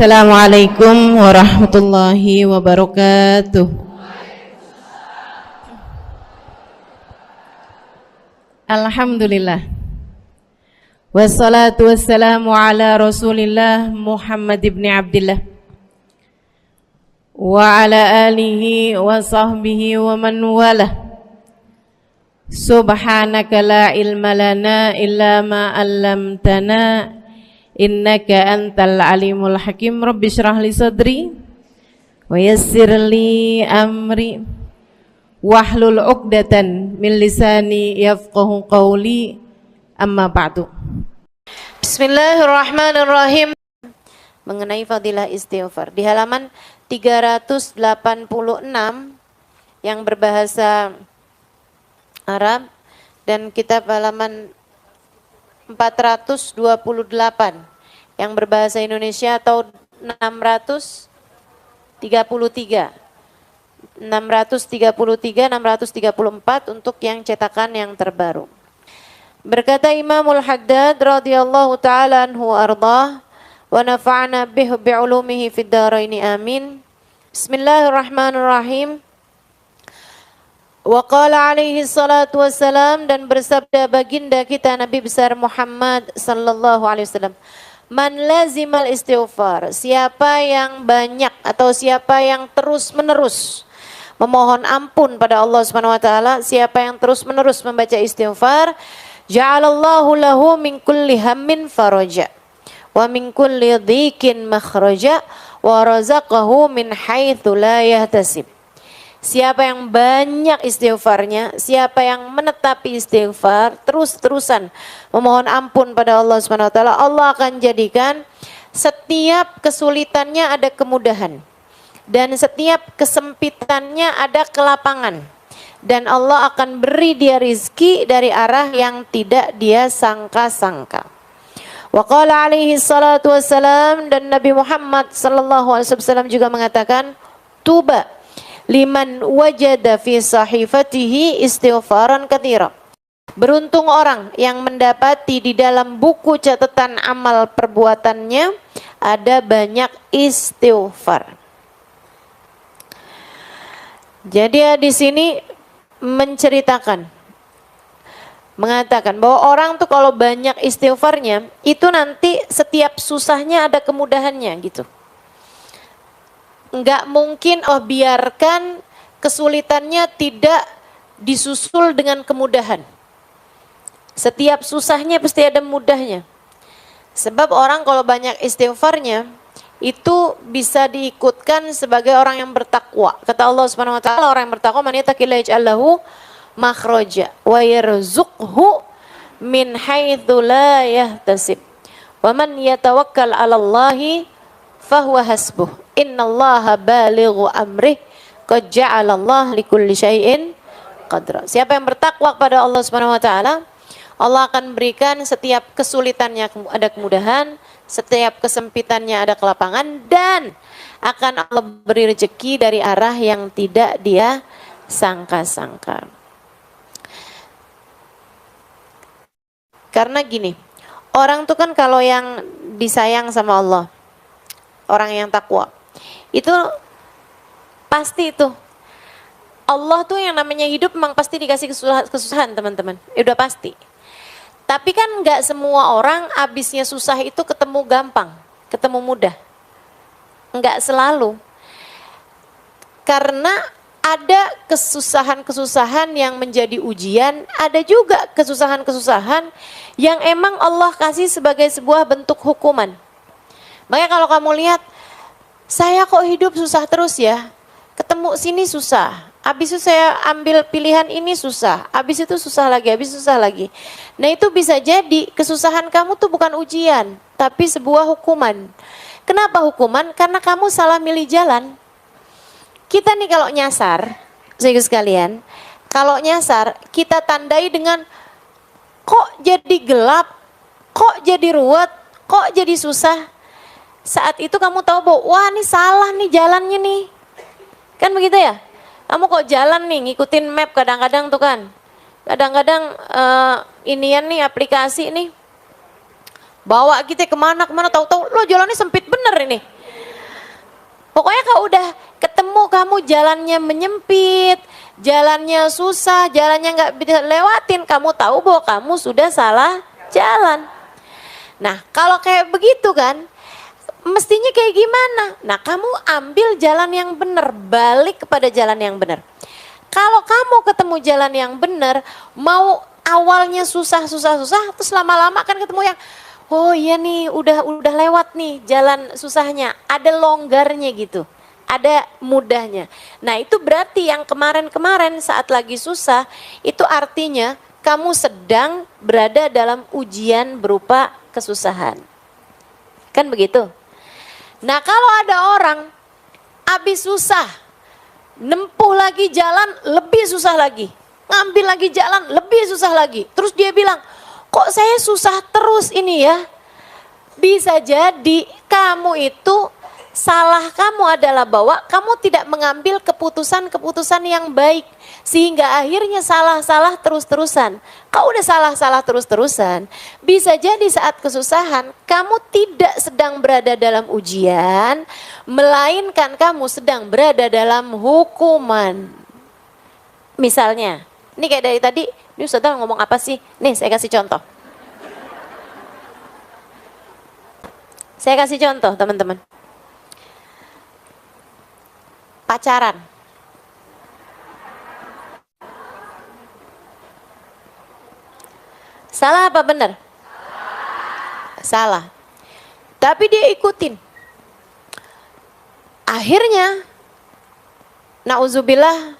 Assalamualaikum warahmatullahi wabarakatuh. Alhamdulillah. Wassalatu wassalamu ala Rasulillah Muhammad ibn Abdillah wa ala alihi wa sahbihi wa man walah. Subhanaka la ilma lana illa ma 'allamtana innaka antal alimul hakim. Rabbi shrah li sadri wa yassir li amri wahlul 'uqdatan min lisani yafqahu qawli. Amma ba'du. Bismillahirrahmanirrahim. Mengenai fadilah istighfar di halaman 386 yang berbahasa Arab dan kitab halaman 428 yang berbahasa Indonesia atau 634 untuk yang cetakan yang terbaru. Berkata Imamul Haddad radhiyallahu taala anhu ardah wa nafa'ana bi'ulumihi fid dharaini amin. Bismillahirrahmanirrahim. Wa qala alaihi salatu wassalam, dan bersabda baginda kita Nabi besar Muhammad sallallahu alaihi wasallam, man lazimal istighfar, siapa yang banyak atau siapa yang terus menerus memohon ampun pada Allah Subhanahu wa taala, siapa yang terus menerus membaca istighfar, ja'alallahu lahu min kulli hammin faraja wa min kulli dhikin makhraja wa razaqahu min haitsu la yahtasib. Siapa yang banyak istighfarnya, siapa yang menetapi istighfar, terus-terusan memohon ampun pada Allah Subhanahu wa taala, Allah akan jadikan setiap kesulitannya ada kemudahan dan setiap kesempitannya ada kelapangan, dan Allah akan beri dia rizki dari arah yang tidak dia sangka-sangka. Wa qala alaihi salatu wassalam, dan Nabi Muhammad sallallahu alaihi wasallam juga mengatakan, tuba liman wajada fi sahifatihi istighfaran katsira. Beruntung orang yang mendapati di dalam buku catatan amal perbuatannya ada banyak istighfar. Jadi di sini menceritakan, mengatakan bahwa orang tuh kalau banyak istighfarnya itu nanti setiap susahnya ada kemudahannya gitu. Enggak mungkin biarkan kesulitannya tidak disusul dengan kemudahan. Setiap susahnya pasti ada mudahnya. Sebab orang kalau banyak istighfarnya itu bisa diikutkan sebagai orang yang bertakwa. Kata Allah Subhanahu wa taala, orang yang bertakwa man yattaqillaha yaj'al lahu makhraja wa yarzuqhu min haitsu la yahtasib. Wa man yatawakkal 'alallahi fahuwa hasbuh. Innallaha balighu amrih qad ja'alallahu likulli syai'in qadra. Siapa yang bertakwa kepada Allah Subhanahu wa taala, Allah akan berikan setiap kesulitannya ada kemudahan, setiap kesempitannya ada kelapangan, dan akan Allah beri rezeki dari arah yang tidak dia sangka-sangka. Karena gini, orang tuh kan kalau yang disayang sama Allah, orang yang takwa, itu pasti itu Allah tuh yang namanya hidup memang pasti dikasih kesusahan teman-teman, udah pasti. Tapi kan nggak semua orang abisnya susah itu ketemu gampang, ketemu mudah, nggak selalu. Karena ada kesusahan-kesusahan yang menjadi ujian, ada juga kesusahan-kesusahan yang emang Allah kasih sebagai sebuah bentuk hukuman. Makanya kalau kamu lihat, saya kok hidup susah terus ya, ketemu sini susah, habis itu saya ambil pilihan ini susah, habis itu susah lagi, habis susah lagi. Nah itu bisa jadi kesusahan kamu tuh bukan ujian, tapi sebuah hukuman. Kenapa hukuman? Karena kamu salah milih jalan. Kita nih kalau nyasar, saudara sekalian, kalau nyasar kita tandai dengan kok jadi gelap, kok jadi ruwet, kok jadi susah. Saat itu kamu tahu bahwa wah ini salah nih jalannya nih. Kan begitu ya? Kamu kok jalan nih ngikutin map kadang-kadang tuh kan. Kadang-kadang inian nih aplikasi nih bawa kita kemana-kemana, tahu-tahu lo jalannya sempit bener ini. Pokoknya kalau udah ketemu kamu jalannya menyempit, jalannya susah, jalannya nggak bisa lewatin, kamu tahu bahwa kamu sudah salah jalan. Nah, kalau kayak begitu kan, mestinya kayak gimana? Nah, kamu ambil jalan yang benar, balik kepada jalan yang benar. Kalau kamu ketemu jalan yang benar, mau awalnya susah, terus lama-lama kan ketemu yang oh iya nih, udah lewat nih jalan susahnya, ada longgarnya gitu. Ada mudahnya. Nah, itu berarti yang kemarin-kemarin saat lagi susah, itu artinya kamu sedang berada dalam ujian berupa kesusahan. Kan begitu? Nah, kalau ada orang habis susah, nempuh lagi jalan lebih susah lagi, ngambil lagi jalan lebih susah lagi, terus dia bilang, kok saya susah terus ini ya? Bisa jadi kamu itu, salah kamu adalah bahwa kamu tidak mengambil keputusan-keputusan yang baik, sehingga akhirnya salah-salah terus-terusan. Kau udah salah-salah terus-terusan, bisa jadi saat kesusahan kamu tidak sedang berada dalam ujian, melainkan kamu sedang berada dalam hukuman. Misalnya, ini kayak dari tadi, ini Ustazah ngomong apa sih? Nih saya kasih contoh. Saya kasih contoh teman-teman. Pacaran. Salah apa benar? Salah. Tapi dia ikutin. Akhirnya, nauzubillah,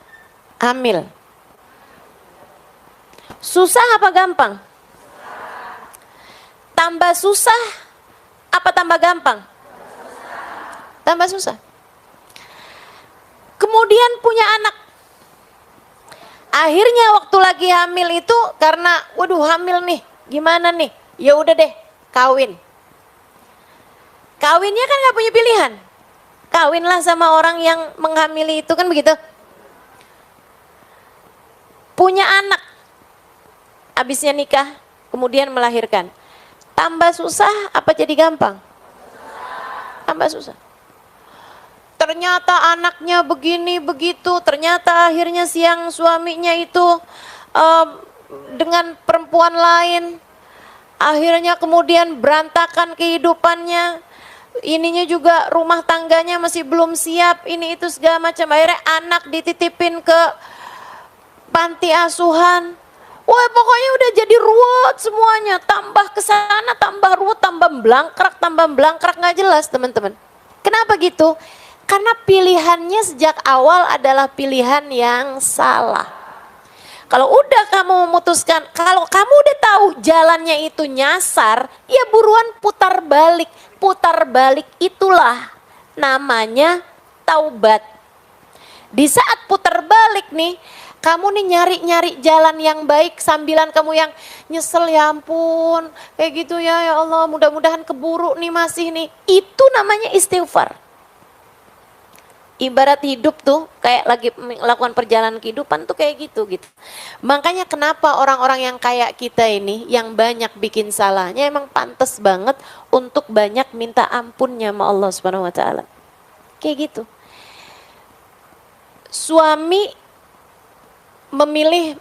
hamil. Susah apa gampang? Tambah susah apa tambah gampang? Tambah susah. Kemudian punya anak. Akhirnya waktu lagi hamil itu karena waduh hamil nih, gimana nih? Ya udah deh, kawin. Kawinnya kan nggak punya pilihan. Kawinlah sama orang yang menghamili itu, kan begitu. Punya anak. Habisnya nikah, kemudian melahirkan. Tambah susah apa jadi gampang? Tambah susah. Ternyata anaknya begini begitu, ternyata akhirnya siang suaminya itu dengan perempuan lain, akhirnya kemudian berantakan kehidupannya, ininya juga rumah tangganya masih belum siap, ini itu segala macam, akhirnya anak dititipin ke panti asuhan. Wah, pokoknya udah jadi ruwet semuanya, tambah kesana, tambah ruwet, tambah belangkrak, nggak jelas teman-teman. Kenapa gitu? Karena pilihannya sejak awal adalah pilihan yang salah. Kalau udah kamu memutuskan, kalau kamu udah tahu jalannya itu nyasar, ya buruan putar balik. Putar balik itulah namanya taubat. Di saat putar balik nih, kamu nih nyari-nyari jalan yang baik sambilan kamu yang nyesel, ya ampun, kayak gitu ya Allah, mudah-mudahan keburu nih masih nih. Itu namanya istighfar. Ibarat hidup tuh kayak lagi melakukan perjalanan kehidupan tuh kayak gitu. Makanya kenapa orang-orang yang kayak kita ini yang banyak bikin salahnya emang pantas banget untuk banyak minta ampunnya sama Allah Subhanahu wa taala. Kayak gitu. Suami memilih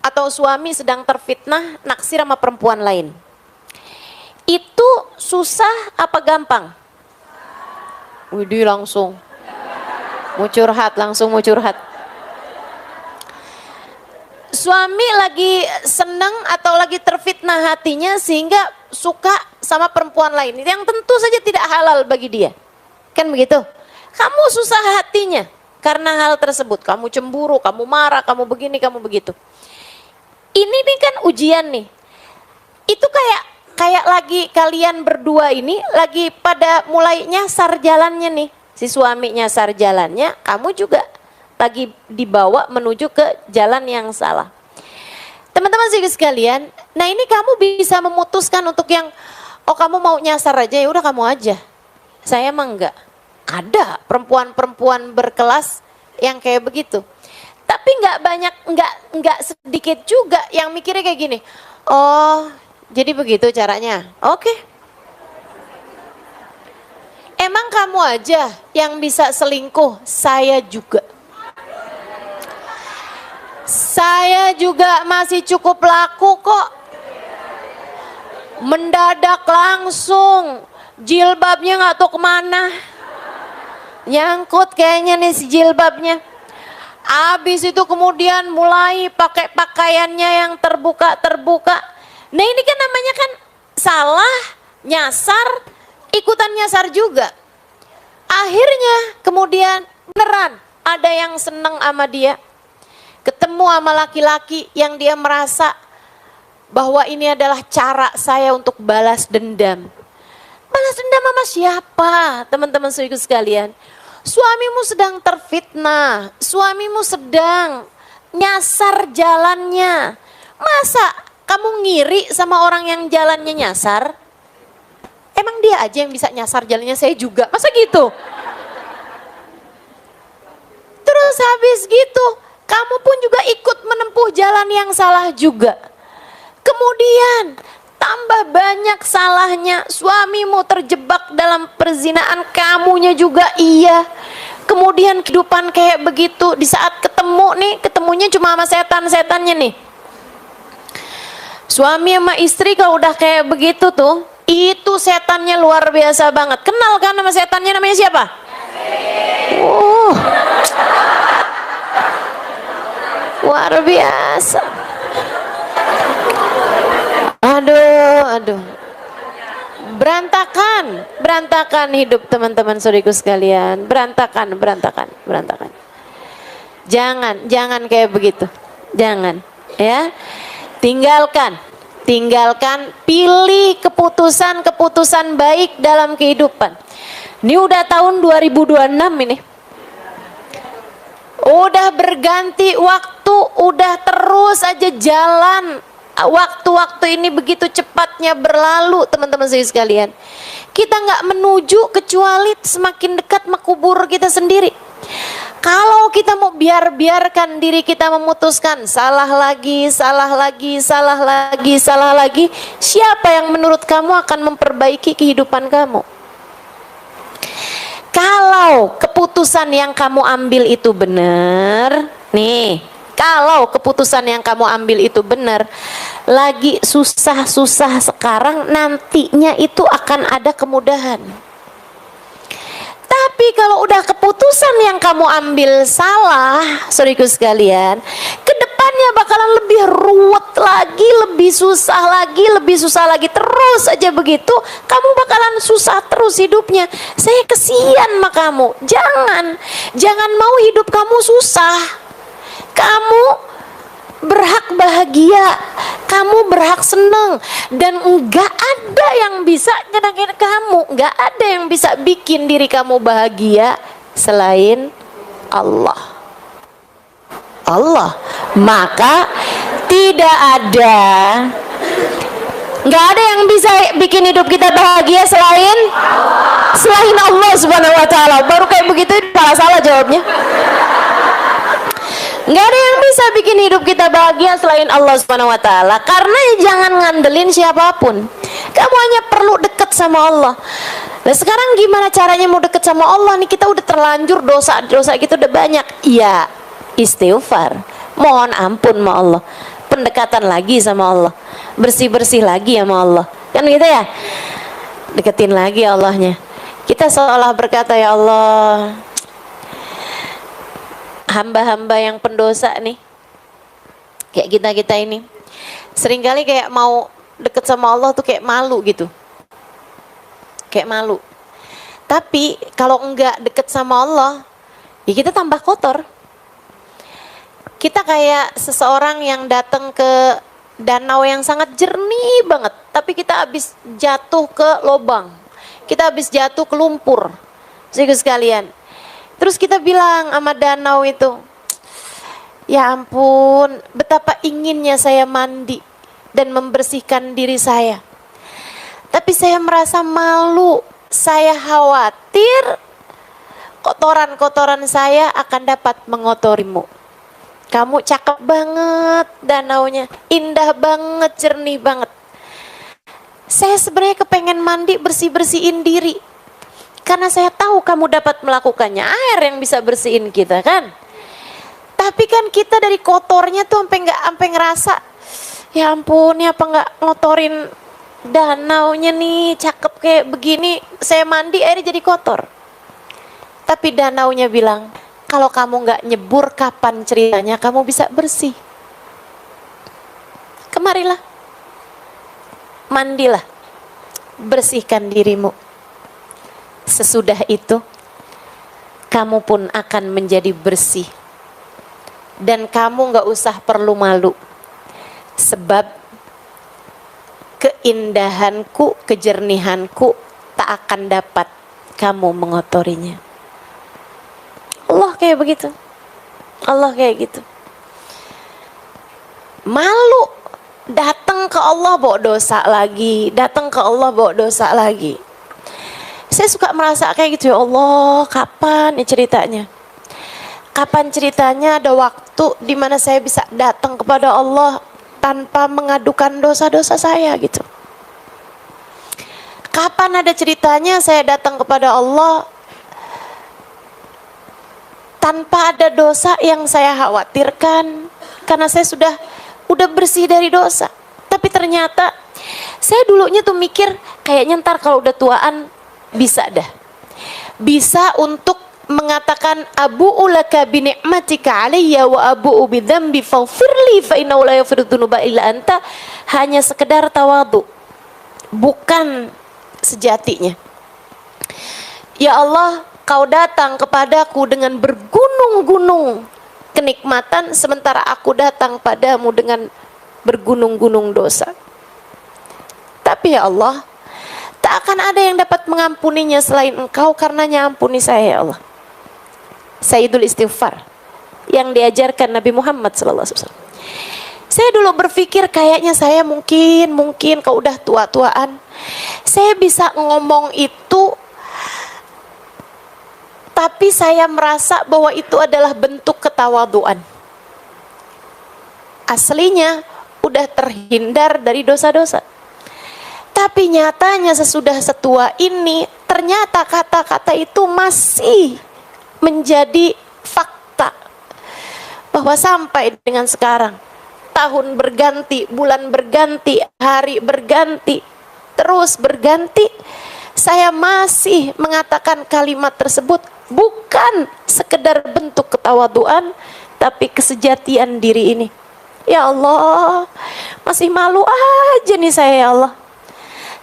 atau suami sedang terfitnah naksir sama perempuan lain. Itu susah apa gampang? Widih langsung langsung mau curhat. Suami lagi senang atau lagi terfitnah hatinya sehingga suka sama perempuan lain yang tentu saja tidak halal bagi dia. Kan begitu? Kamu susah hatinya karena hal tersebut. Kamu cemburu, kamu marah, kamu begini, kamu begitu. Ini nih kan ujian nih. Itu kayak lagi kalian berdua ini lagi pada mulai nyasar jalannya nih. Si suami nyasar jalannya, kamu juga lagi dibawa menuju ke jalan yang salah. Teman-teman sekalian, nah ini kamu bisa memutuskan untuk yang, oh kamu mau nyasar aja, ya udah kamu aja. Saya emang enggak. Ada perempuan-perempuan berkelas yang kayak begitu. Tapi enggak sedikit juga yang mikirnya kayak gini. Oh, jadi begitu caranya. Oke. Emang kamu aja yang bisa selingkuh? Saya juga. Saya juga masih cukup laku kok. Mendadak langsung, jilbabnya nggak tahu kemana. Nyangkut kayaknya nih si jilbabnya. Habis itu kemudian mulai pakai pakaiannya yang terbuka-terbuka. Nah ini kan namanya kan salah, nyasar, ikutan nyasar juga. Akhirnya kemudian beneran ada yang seneng sama dia. Ketemu sama laki-laki yang dia merasa bahwa ini adalah cara saya untuk balas dendam. Balas dendam sama siapa? Teman-teman saudaraku sekalian. Suamimu sedang terfitnah, suamimu sedang nyasar jalannya. Masa kamu ngiri sama orang yang jalannya nyasar? Emang dia aja yang bisa nyasar jalannya, saya juga. Masa gitu? Terus habis gitu, kamu pun juga ikut menempuh jalan yang salah juga. Kemudian tambah banyak salahnya, suamimu terjebak dalam perzinaan, kamunya juga iya. Kemudian kehidupan kayak begitu, di saat ketemu nih, ketemunya cuma sama setan-setannya nih. Suami sama istri kalau udah kayak begitu tuh, itu setannya luar biasa banget. Kenal kan nama setannya, namanya siapa? Luar biasa. Aduh. Berantakan hidup teman-teman saudaraku sekalian. Berantakan. Jangan kayak begitu. Jangan, ya. Tinggalkan, pilih keputusan baik dalam kehidupan. Ini udah tahun 2026 ini. Udah berganti waktu, udah terus aja jalan. Waktu-waktu ini begitu cepatnya berlalu, teman-teman sekalian. Kita nggak menuju kecuali semakin dekat makubur kita sendiri. Kalau kita mau biarkan diri kita memutuskan salah lagi, siapa yang menurut kamu akan memperbaiki kehidupan kamu? Kalau keputusan yang kamu ambil itu benar, nih, kalau keputusan yang kamu ambil itu benar, lagi susah-susah sekarang, nantinya itu akan ada kemudahan. Tapi kalau udah keputusan yang kamu ambil salah, saudaraku sekalian, kedepannya bakalan lebih ruwet lagi, lebih susah lagi, terus aja begitu, kamu bakalan susah terus hidupnya. Saya kesian sama kamu. Jangan mau hidup kamu susah. Kamu berhak bahagia, kamu berhak senang, dan enggak ada yang bisa nyenangin kamu, enggak ada yang bisa bikin diri kamu bahagia selain Allah. Maka enggak ada yang bisa bikin hidup kita bahagia selain Allah Subhanahu wa taala. Baru kayak begitu salah jawabnya. Nggak ada yang bisa bikin hidup kita bahagia selain Allah Subhanahu wa taala. Karena jangan ngandelin siapapun. Kamu hanya perlu dekat sama Allah. Nah sekarang gimana caranya mau dekat sama Allah nih? Kita udah terlanjur dosa kita udah banyak. Iya, istighfar, mohon ampun sama Allah, pendekatan lagi sama Allah, bersih lagi sama Allah. Kan gitu ya? Deketin lagi Allahnya. Kita seolah berkata, ya Allah, hamba-hamba yang pendosa nih, kayak kita ini, seringkali kayak mau deket sama Allah tuh kayak malu gitu, kayak malu. Tapi kalau enggak deket sama Allah, ya kita tambah kotor. Kita kayak seseorang yang datang ke danau yang sangat jernih banget, tapi kita habis jatuh ke lubang, kita habis jatuh ke lumpur, saudara sekalian. Terus kita bilang sama danau itu, ya ampun, betapa inginnya saya mandi dan membersihkan diri saya. Tapi saya merasa malu, saya khawatir kotoran-kotoran saya akan dapat mengotorimu. Kamu cakep banget danaunya, indah banget, jernih banget. Saya sebenarnya kepengen mandi, bersih-bersihin diri. Karena saya tahu kamu dapat melakukannya. Air yang bisa bersihin kita kan. Tapi kan kita dari kotornya tuh sampai ngerasa, ya ampun, ya apa nggak ngotorin danaunya nih, cakep kayak begini, saya mandi airnya jadi kotor. Tapi danaunya bilang, kalau kamu nggak nyebur, kapan ceritanya kamu bisa bersih? Kemarilah, mandilah, bersihkan dirimu. Sesudah itu, kamu pun akan menjadi bersih. Dan kamu gak usah perlu malu. Sebab keindahanku, kejernihanku tak akan dapat kamu mengotorinya. Allah kayak begitu. Allah kayak gitu. Malu datang ke Allah bawa dosa lagi, datang ke Allah bawa dosa lagi. Saya suka merasa kayak gitu, ya Allah, kapan ya ceritanya? Kapan ceritanya ada waktu di mana saya bisa datang kepada Allah tanpa mengadukan dosa-dosa saya gitu? Kapan ada ceritanya saya datang kepada Allah tanpa ada dosa yang saya khawatirkan karena saya udah bersih dari dosa? Tapi ternyata saya dulunya tuh mikir kayaknya ntar kalau udah tuaan bisa dah, bisa untuk mengatakan abu'u laka bi ni'matika alayya wa abu'u bi dzambi faghfirli fa innahu la yaghfiru dzunuba illa anta, hanya sekedar tawadhu, bukan sejatinya. Ya Allah, kau datang kepadaku dengan bergunung-gunung kenikmatan, sementara aku datang padamu dengan bergunung-gunung dosa. Tapi ya Allah, tak akan ada yang dapat mengampuninya selain Engkau, karenanya ampuni saya ya Allah. Sayyidul Istighfar yang diajarkan Nabi Muhammad SAW. Saya dulu berpikir kayaknya saya mungkin kalau udah tua-tuaan saya bisa ngomong itu, tapi saya merasa bahwa itu adalah bentuk ketawaduan. Aslinya udah terhindar dari dosa-dosa. Tapi nyatanya sesudah setua ini ternyata kata-kata itu masih menjadi fakta, bahwa sampai dengan sekarang tahun berganti, bulan berganti, hari berganti, terus berganti, saya masih mengatakan kalimat tersebut bukan sekedar bentuk ketawaduan, tapi kesejatian diri ini. Ya Allah, masih malu aja nih saya ya Allah.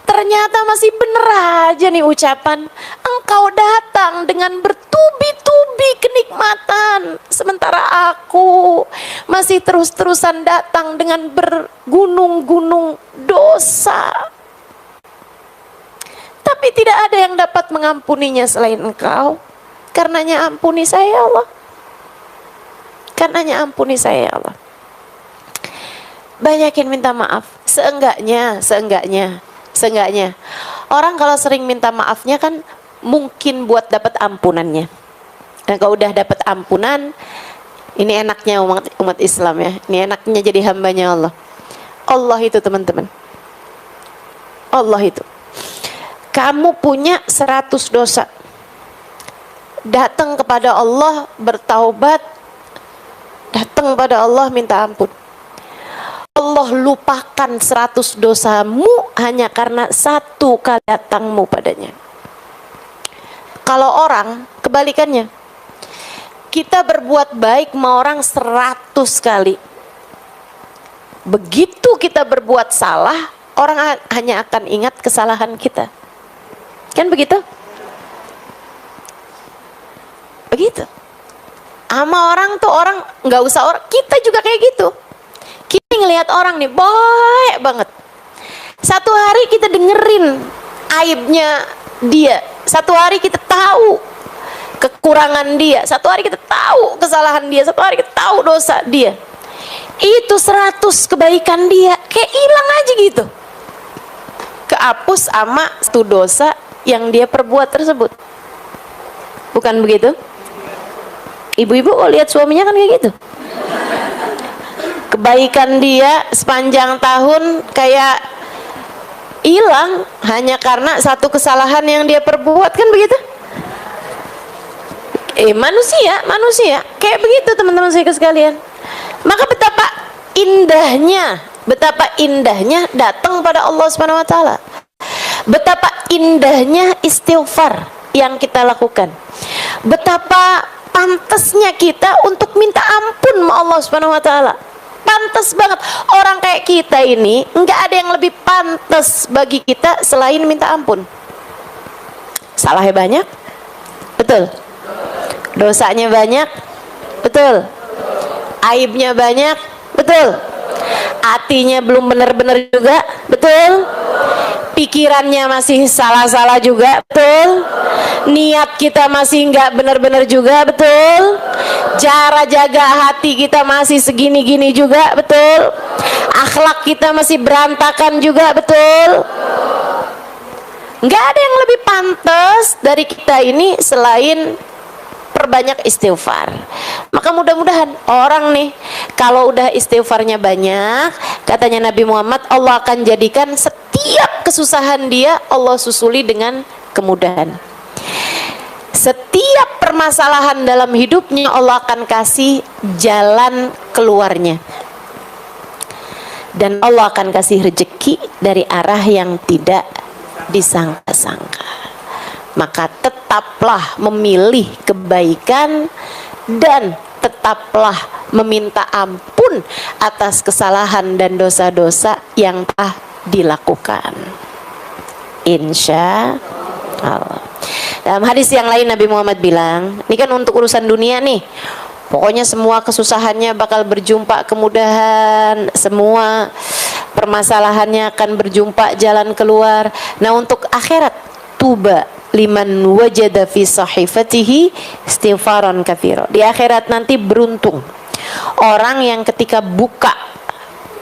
Ternyata masih bener aja nih ucapan, Engkau datang dengan bertubi-tubi kenikmatan, sementara aku masih terus-terusan datang dengan bergunung-gunung dosa. Tapi tidak ada yang dapat mengampuninya selain Engkau. Karenanya ampuni saya ya Allah. Karenanya ampuni saya ya Allah. Banyakin minta maaf, seenggaknya orang kalau sering minta maafnya kan mungkin buat dapat ampunannya. Dan kalau udah dapat ampunan, ini enaknya umat Islam ya, ini enaknya jadi hambanya Allah. Allah itu teman-teman, Allah itu, kamu punya 100 dosa, datang kepada Allah bertaubat, datang pada Allah minta ampun, Allah lupakan 100 dosamu hanya karena satu kali datangmu padanya. Kalau orang kebalikannya, kita berbuat baik sama orang 100 kali, begitu kita berbuat salah, orang hanya akan ingat kesalahan kita. Kan begitu? Begitu. Sama orang tuh, orang nggak usah orang, kita juga kayak gitu. Kita ngelihat orang nih baik banget, satu hari kita dengerin aibnya dia, satu hari kita tahu kekurangan dia, satu hari kita tahu kesalahan dia, satu hari kita tahu dosa dia. Itu 100 kebaikan dia kayak hilang aja gitu, kehapus sama satu dosa yang dia perbuat tersebut. Bukan begitu? Ibu-ibu kalau lihat suaminya kan kayak gitu, kebaikan dia sepanjang tahun kayak hilang hanya karena satu kesalahan yang dia perbuat, kan begitu? Manusia kayak begitu teman-teman saya sekalian. Maka betapa indahnya datang pada Allah Subhanahu wa taala. Betapa indahnya istighfar yang kita lakukan. Betapa pantasnya kita untuk minta ampun sama Allah Subhanahu wa taala. Pantas banget. Orang kayak kita ini nggak ada yang lebih pantas bagi kita selain minta ampun. Salahnya banyak, betul. Dosanya banyak, betul. Aibnya banyak, betul. Hatinya belum benar-benar juga, betul. Pikirannya masih salah-salah juga, betul. Niat kita masih nggak benar-benar juga, betul. Cara jaga hati kita masih segini-gini juga, betul. Akhlak kita masih berantakan juga, betul. Nggak ada yang lebih pantas dari kita ini selain perbanyak istighfar. Maka mudah-mudahan orang nih kalau udah istighfarnya banyak, katanya Nabi Muhammad, Allah akan jadikan setiap kesusahan dia Allah susuli dengan kemudahan. Setiap permasalahan dalam hidupnya Allah akan kasih jalan keluarnya. Dan Allah akan kasih rezeki dari arah yang tidak disangka-sangka. Maka tetaplah memilih kebaikan dan tetaplah meminta ampun atas kesalahan dan dosa-dosa yang telah dilakukan. Insya Allah. Dalam hadis yang lain Nabi Muhammad bilang, ini kan untuk urusan dunia nih. Pokoknya semua kesusahannya bakal berjumpa kemudahan, semua permasalahannya akan berjumpa jalan keluar. Nah untuk akhirat, tuba liman wajada fi sahifatihi istighfaran katsira. Di akhirat nanti beruntung orang yang ketika buka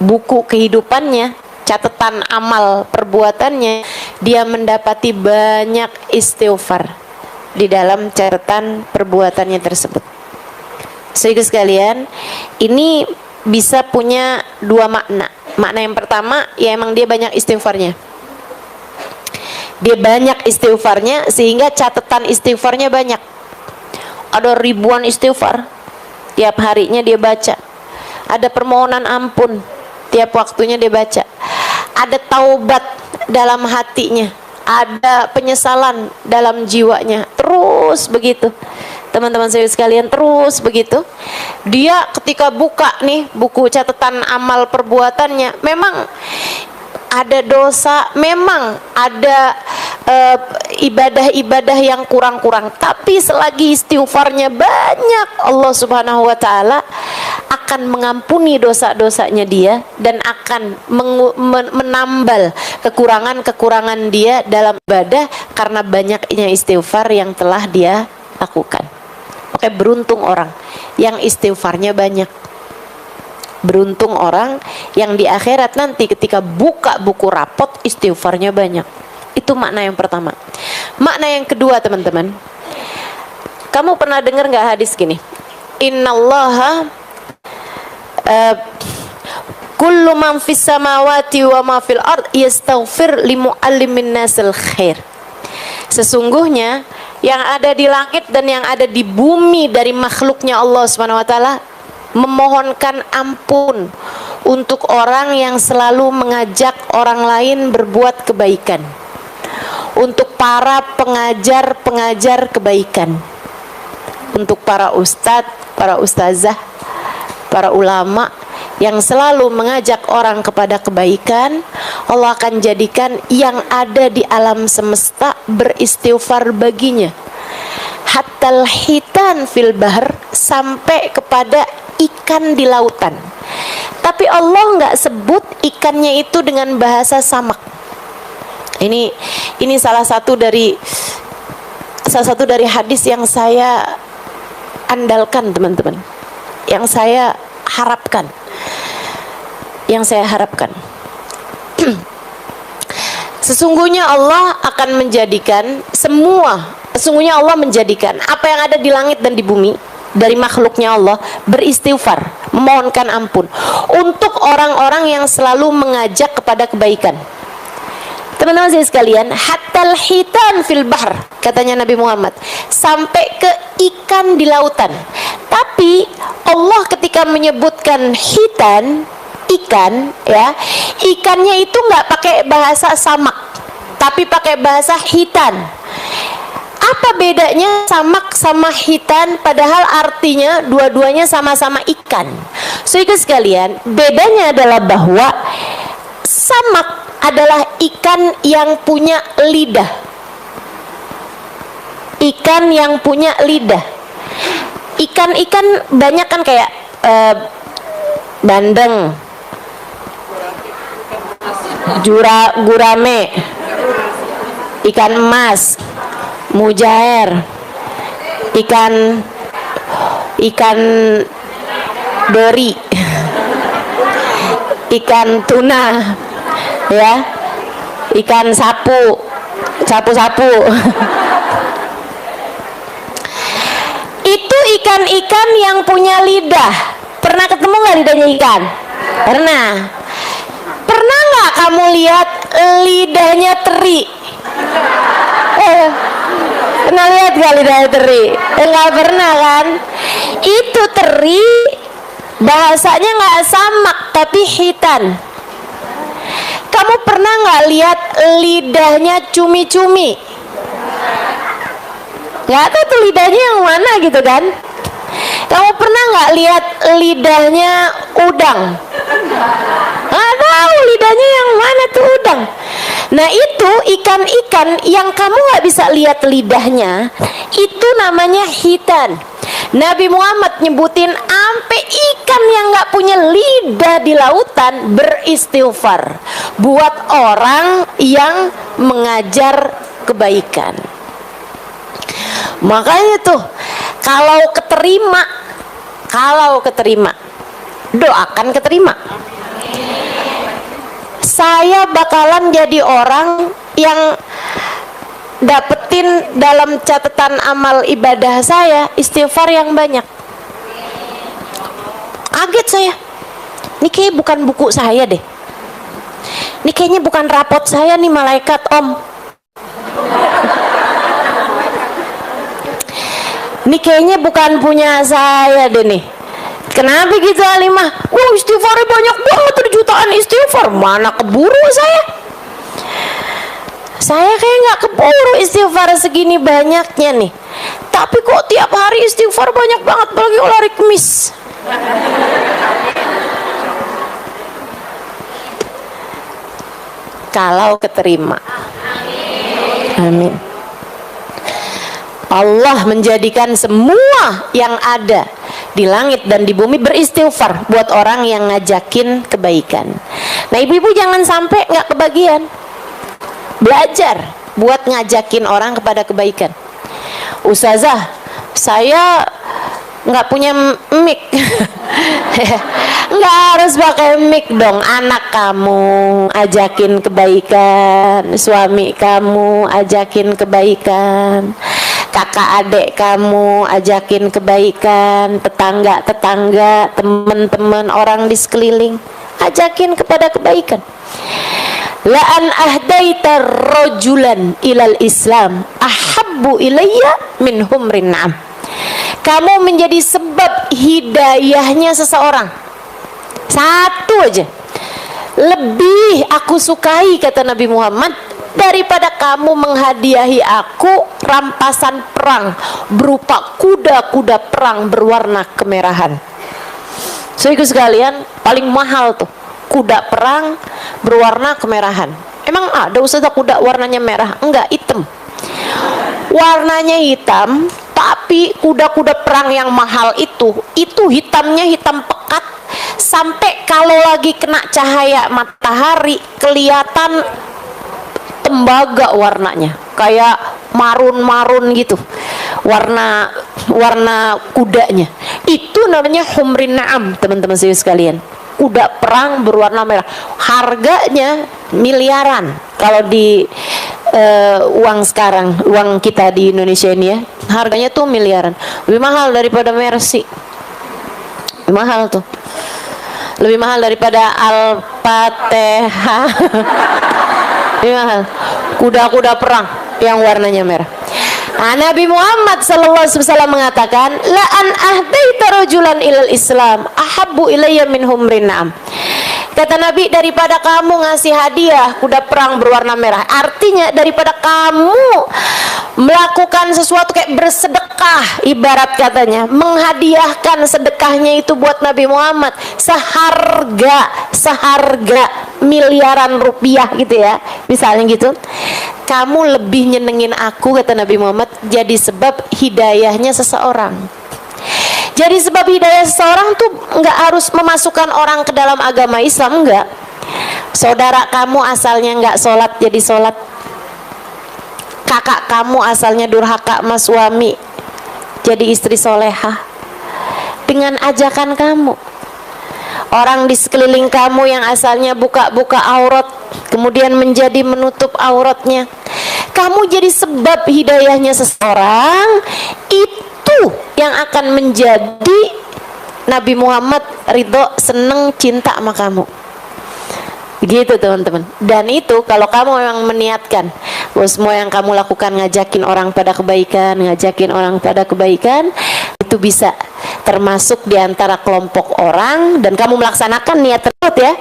buku kehidupannya, catatan amal perbuatannya, dia mendapati banyak istighfar di dalam catatan perbuatannya tersebut. Sehingga sekalian, ini bisa punya dua makna. Makna yang pertama, ya emang dia banyak istighfarnya. Dia banyak istighfarnya sehingga catatan istighfarnya banyak. Ada ribuan istighfar, tiap harinya dia baca. Ada permohonan ampun, tiap waktunya dia baca. Ada taubat dalam hatinya, ada penyesalan dalam jiwanya. Terus begitu. Teman-teman saya sekalian, terus begitu. Dia ketika buka nih buku catatan amal perbuatannya, memang ada dosa, memang ada ibadah-ibadah yang kurang-kurang, tapi selagi istighfarnya banyak, Allah Subhanahu wa taala akan mengampuni dosa-dosanya dia dan akan menambal kekurangan-kekurangan dia dalam ibadah karena banyaknya istighfar yang telah dia lakukan. Oke, beruntung orang yang istighfarnya banyak. Beruntung orang yang di akhirat nanti ketika buka buku rapot istighfarnya banyak. Itu makna yang pertama. Makna yang kedua, teman-teman, kamu pernah dengar nggak hadis gini? Innallaha kullu man fis samawati wa ma fil ard yastaghfir li muallimin nasil khair. Sesungguhnya yang ada di langit dan yang ada di bumi dari makhluknya Allah Subhanahu wa taala memohonkan ampun untuk orang yang selalu mengajak orang lain berbuat kebaikan. Untuk para pengajar-pengajar kebaikan. Untuk para ustadz, para ustazah, para ulama yang selalu mengajak orang kepada kebaikan, Allah akan jadikan yang ada di alam semesta beristighfar baginya. Hattal hitan fil bahr, sampai kepada ikan di lautan. Tapi Allah nggak sebut ikannya itu dengan bahasa samak. Ini salah satu dari hadis yang saya andalkan, teman-teman. Yang saya harapkan. Sesungguhnya Allah menjadikan apa yang ada di langit dan di bumi dari makhluknya Allah beristighfar, memohonkan ampun untuk orang-orang yang selalu mengajak kepada kebaikan. Teman-teman saya sekalian, hattal hitan fil bahr, katanya Nabi Muhammad, sampai ke ikan di lautan. Tapi Allah ketika menyebutkan hitan, ikan, ya, ikannya itu nggak pakai bahasa samak, tapi pakai bahasa hitan. Apa bedanya samak sama hitan, padahal artinya dua-duanya sama-sama ikan? Saudara sekalian, bedanya adalah bahwa samak adalah ikan yang punya lidah. Ikan yang punya lidah. Ikan-ikan banyak kan kayak bandeng, gurame, ikan emas, mujair, ikan dori, ikan tuna, ya, ikan sapu. Itu ikan-ikan yang punya lidah. Pernah ketemu nggak lidahnya ikan? Pernah. Pernah nggak kamu lihat lidahnya teri? Pernah lihat gak lidahnya teri? Nggak pernah kan? Itu teri bahasanya nggak samak tapi hitan. Kamu pernah nggak lihat lidahnya cumi-cumi? Nggak tahu tuh lidahnya yang mana gitu kan? Kamu pernah nggak lihat lidahnya udang? Nggak tahu lidahnya yang mana tuh udang. Nah itu ikan-ikan yang kamu nggak bisa lihat lidahnya, itu namanya hitan. Nabi Muhammad nyebutin ampe ikan yang nggak punya lidah di lautan beristighfar buat orang yang mengajar kebaikan. Makanya tuh kalau keterima doakan keterima. Saya bakalan jadi orang yang dapetin dalam catatan amal ibadah saya istighfar yang banyak. Kaget saya. Ini kayaknya bukan buku saya deh. Ini kayaknya bukan rapot saya nih malaikat om. Ini kayaknya bukan punya saya deh nih. Kenapa gitu Alimah? Wah istighfarnya banyak banget, ada jutaan istighfar. Mana keburu saya? Saya kayak nggak keburu istighfar segini banyaknya nih. Tapi kok tiap hari istighfar banyak banget, apalagi kalau hari Kamis. Kalau keterima. Amin. Allah menjadikan semua yang ada di langit dan di bumi beristighfar buat orang yang ngajakin kebaikan. Nah ibu-ibu jangan sampai nggak kebagian. Belajar buat ngajakin orang kepada kebaikan. Ustazah, saya nggak punya mic. Nggak harus pakai mic dong. Anak kamu ajakin kebaikan, suami kamu ajakin kebaikan, kakak adik kamu ajakin kebaikan, tetangga, teman-teman, orang di sekeliling ajakin kepada kebaikan. La an ahdaita rajulan ilal Islam ahabbu ilayya min humrin na'am. Kamu menjadi sebab hidayahnya seseorang. Satu aja. Lebih aku sukai, kata Nabi Muhammad, daripada kamu menghadiahi aku rampasan perang berupa kuda-kuda perang berwarna kemerahan. Saudara sekalian, paling mahal tuh kuda perang berwarna kemerahan. Emang ada ustazah kuda warnanya merah? Enggak, hitam. Warnanya hitam, tapi kuda-kuda perang yang mahal itu hitamnya hitam pekat, sampai kalau lagi kena cahaya matahari kelihatan tembaga warnanya, kayak marun-marun gitu warna kudanya. Itu namanya humrin na'am, teman-teman sekalian. Kuda perang berwarna merah. Harganya miliaran kalau di uang sekarang, uang kita di Indonesia ini ya, harganya tuh miliaran. Lebih mahal daripada Mercy. Lebih mahal tuh. Lebih mahal daripada Al-Fatihah. Lebih mahal. Kuda-kuda perang yang warnanya merah. Nah, Nabi Muhammad SAW mengatakan, la an ahdaita rajulan ilal Islam ahabbu ilayya min humrin na'am. Kata Nabi, daripada kamu ngasih hadiah kuda perang berwarna merah, artinya daripada kamu melakukan sesuatu kayak bersedekah, ibarat katanya menghadiahkan sedekahnya itu buat Nabi Muhammad seharga miliaran rupiah gitu ya, misalnya gitu, kamu lebih nyenengin aku, kata Nabi Muhammad, jadi sebab hidayahnya seseorang. Jadi sebab hidayah seseorang tuh nggak harus memasukkan orang ke dalam agama Islam, enggak. Saudara kamu asalnya nggak sholat jadi sholat, kakak kamu asalnya durhaka sama suami jadi istri solehah dengan ajakan kamu. Orang di sekeliling kamu yang asalnya buka-buka aurat kemudian menjadi menutup auratnya, kamu jadi sebab hidayahnya seseorang, itu yang akan menjadi Nabi Muhammad ridho, seneng, cinta sama kamu. Begitu teman-teman. Dan itu kalau kamu memang meniatkan bahwa semua yang kamu lakukan ngajakin orang pada kebaikan, itu bisa termasuk di antara kelompok orang, dan kamu melaksanakan niat tersebut ya,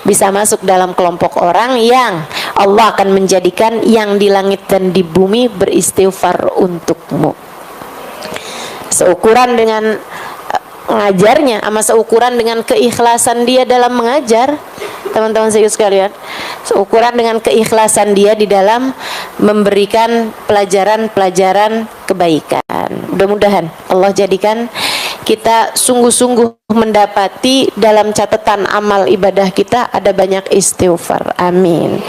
bisa masuk dalam kelompok orang yang Allah akan menjadikan yang di langit dan di bumi beristighfar untukmu. Seukuran dengan mengajarnya, sama seukuran dengan keikhlasan dia dalam mengajar, teman-teman sekalian, seukuran dengan keikhlasan dia di dalam memberikan pelajaran-pelajaran kebaikan. Mudah-mudahan Allah jadikan kita sungguh-sungguh mendapati dalam catatan amal ibadah kita ada banyak istighfar. Amin.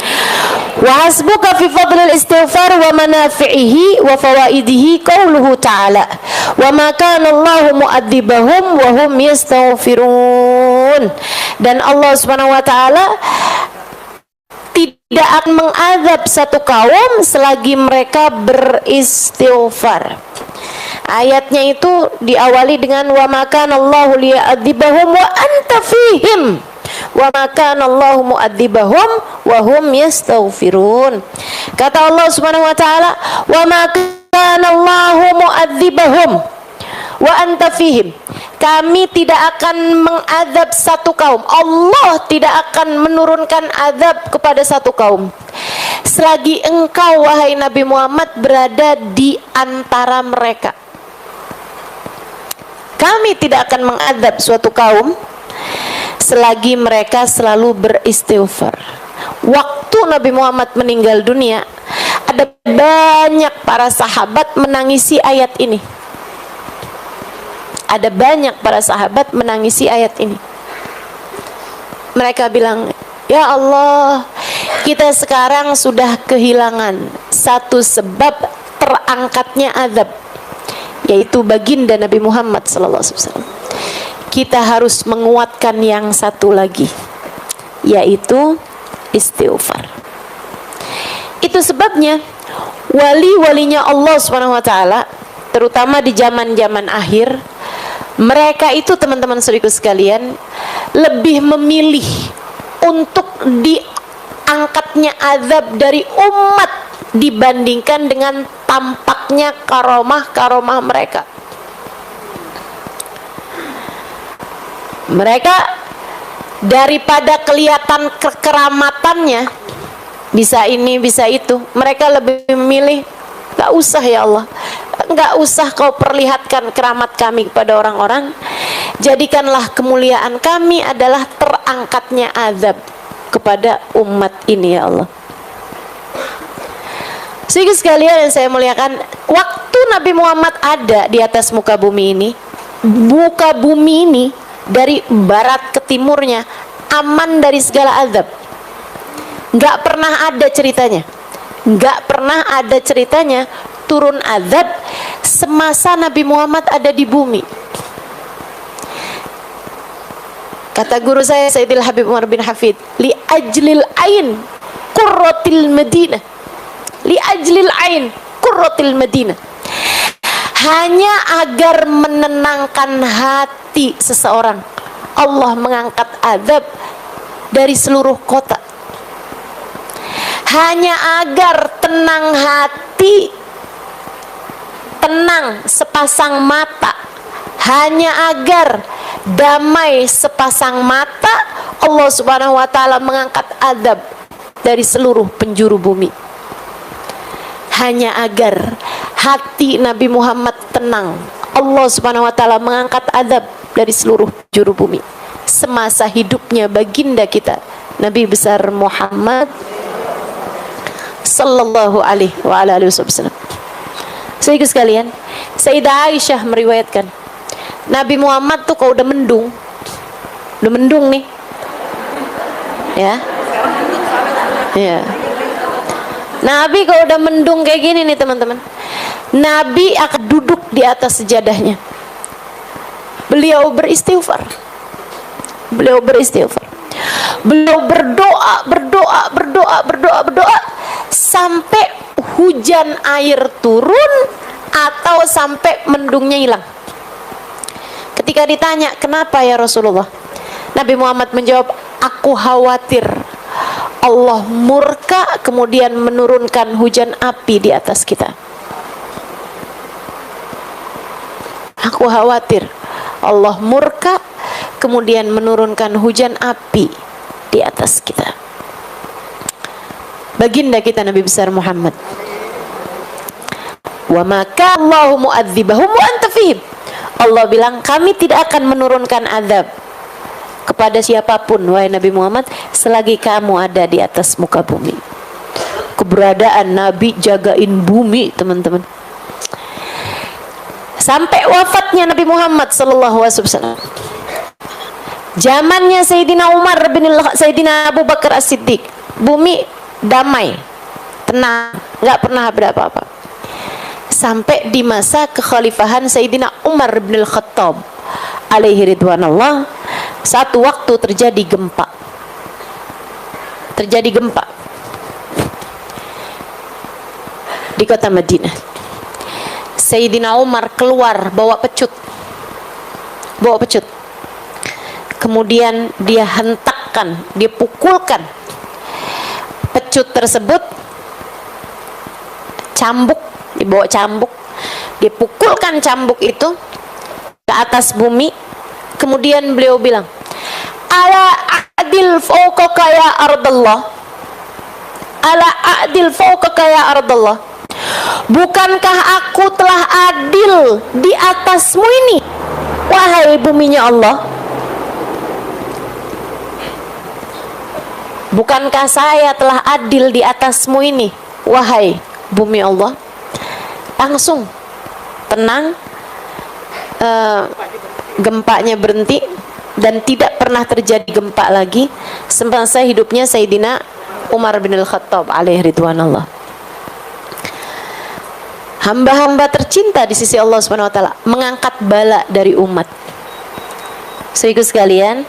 Wa hasbuka fi fadlil istighfar wa manafi'ihi wa fawaidihi qauluhu ta'ala wa ma kana Allahu mu'adzibahum wa hum yastaghfirun. Dan Allah Subhanahu wa taala tidak akan mengazab satu kaum selagi mereka beristighfar. Ayatnya itu diawali dengan wa ma kana Allahu liya'adzibahum wa anta fihim wa ma kana Allahu mu'adzibahum wa hum yastaghfirun. Kata Allah Subhanahu wa taala, wa ma kana Allahu mu'adzibahum wa anta fihim. Kami tidak akan mengazab satu kaum. Allah tidak akan menurunkan azab kepada satu kaum selagi engkau wahai Nabi Muhammad berada di antara mereka. Kami tidak akan mengazab suatu kaum selagi mereka selalu beristighfar. Waktu Nabi Muhammad meninggal dunia, ada banyak para sahabat menangisi ayat ini. Ada banyak para sahabat menangisi ayat ini. Mereka bilang, ya Allah, kita sekarang sudah kehilangan satu sebab terangkatnya azab, yaitu baginda Nabi Muhammad SAW. Kita harus menguatkan yang satu lagi, yaitu istighfar. Itu sebabnya wali-walinya Allah SWT, terutama di zaman-zaman akhir, mereka itu teman-teman saudaraku sekalian lebih memilih untuk diangkatnya azab dari umat dibandingkan dengan tampaknya karomah-karomah mereka. Mereka daripada kelihatan kekeramatannya, bisa ini bisa itu, mereka lebih memilih gak usah ya Allah, gak usah kau perlihatkan keramat kami kepada orang-orang, jadikanlah kemuliaan kami adalah terangkatnya azab kepada umat ini ya Allah. Sehingga sekalian yang saya muliakan, waktu Nabi Muhammad ada di atas muka bumi ini, muka bumi ini dari barat ke timurnya aman dari segala azab. Gak pernah ada ceritanya, gak pernah ada ceritanya turun azab semasa Nabi Muhammad ada di bumi. Kata guru saya Sayyidil Habib Umar bin Hafid, li ajlil ain qurratil Madinah, li ajlil ain qurratil Madinah, hanya agar menenangkan hati seseorang Allah mengangkat azab dari seluruh kota. hanya agar tenang hati, tenang sepasang mata, hanya agar damai sepasang mata, Allah Subhanahu wa taala mengangkat azab dari seluruh penjuru bumi. Hanya agar hati Nabi Muhammad tenang, Allah Subhanahu wa taala mengangkat azab dari seluruh penjuru bumi. Semasa hidupnya baginda kita Nabi besar Muhammad sallallahu alaihi wa alihi wasallam. Saudara sekalian, Sayyidah Aisyah meriwayatkan, Nabi Muhammad tuh kalau udah mendung nih, ya, Nabi kalau udah mendung kayak gini nih teman-teman, Nabi akan duduk di atas sejadahnya. Beliau beristighfar. Beliau berdoa sampai hujan air turun atau sampai mendungnya hilang. Ketika ditanya, kenapa ya Rasulullah? Nabi Muhammad menjawab, aku khawatir Allah murka kemudian menurunkan hujan api di atas kita. Aku khawatir Allah murka kemudian menurunkan hujan api di atas kita. Baginda kita Nabi besar Muhammad, wa maka Allahu mu'adzibahum wa anta fihim. Allah bilang, kami tidak akan menurunkan azab kepada siapapun wahai Nabi Muhammad selagi kamu ada di atas muka bumi. Keberadaan Nabi jagain bumi teman-teman. Sampai wafatnya Nabi Muhammad sallallahu alaihi wasallam, zamannya Sayyidina Umar bin Sayyidina Abu Bakar As-Siddiq, bumi damai, tenang, nggak pernah ada apa-apa. Sampai di masa kekhalifahan Sayyidina Umar bin Al-Khattab alaihi ridwanullah, satu waktu terjadi gempa. Di kota Madinah. Sayyidina Umar keluar bawa pecut. Kemudian dia hentakkan, dia pukulkan pecut tersebut, dibawa cambuk, dia pukulkan cambuk itu ke atas bumi. Kemudian beliau bilang, ala adil fawqaka ya ardallah, ala adil fawqaka ya ardallah, bukankah aku telah adil di atasmu ini wahai buminya Allah? Bukankah saya telah adil di atasmu ini wahai bumi Allah? Langsung tenang, gempanya berhenti dan tidak pernah terjadi gempa lagi semasa hidupnya Sayyidina Umar bin Al-Khattab alaihi ridwanullah. Hamba-hamba tercinta di sisi Allah Subhanahu wa taala mengangkat bala dari umat. Saudara sekalian,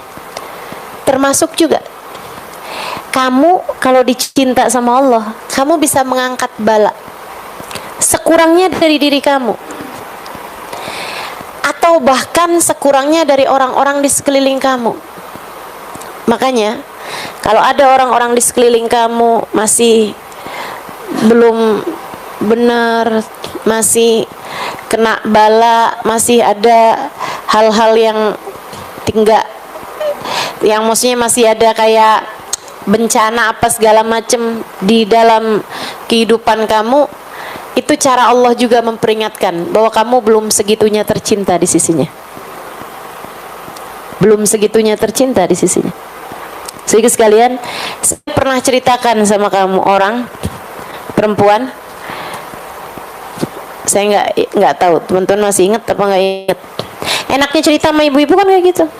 termasuk juga kamu kalau dicinta sama Allah, kamu bisa mengangkat bala sekurangnya dari diri kamu, atau bahkan sekurangnya dari orang-orang di sekeliling kamu. Makanya kalau ada orang-orang di sekeliling kamu masih belum benar, masih kena bala, masih ada hal-hal yang maksudnya masih ada kayak bencana apa segala macam di dalam kehidupan kamu, itu cara Allah juga memperingatkan bahwa kamu belum segitunya tercinta di sisinya. Sehingga sekalian, saya pernah ceritakan sama kamu orang perempuan, saya nggak tahu teman-teman masih ingat apa nggak ingat. Enaknya cerita sama ibu-ibu kan kayak gitu.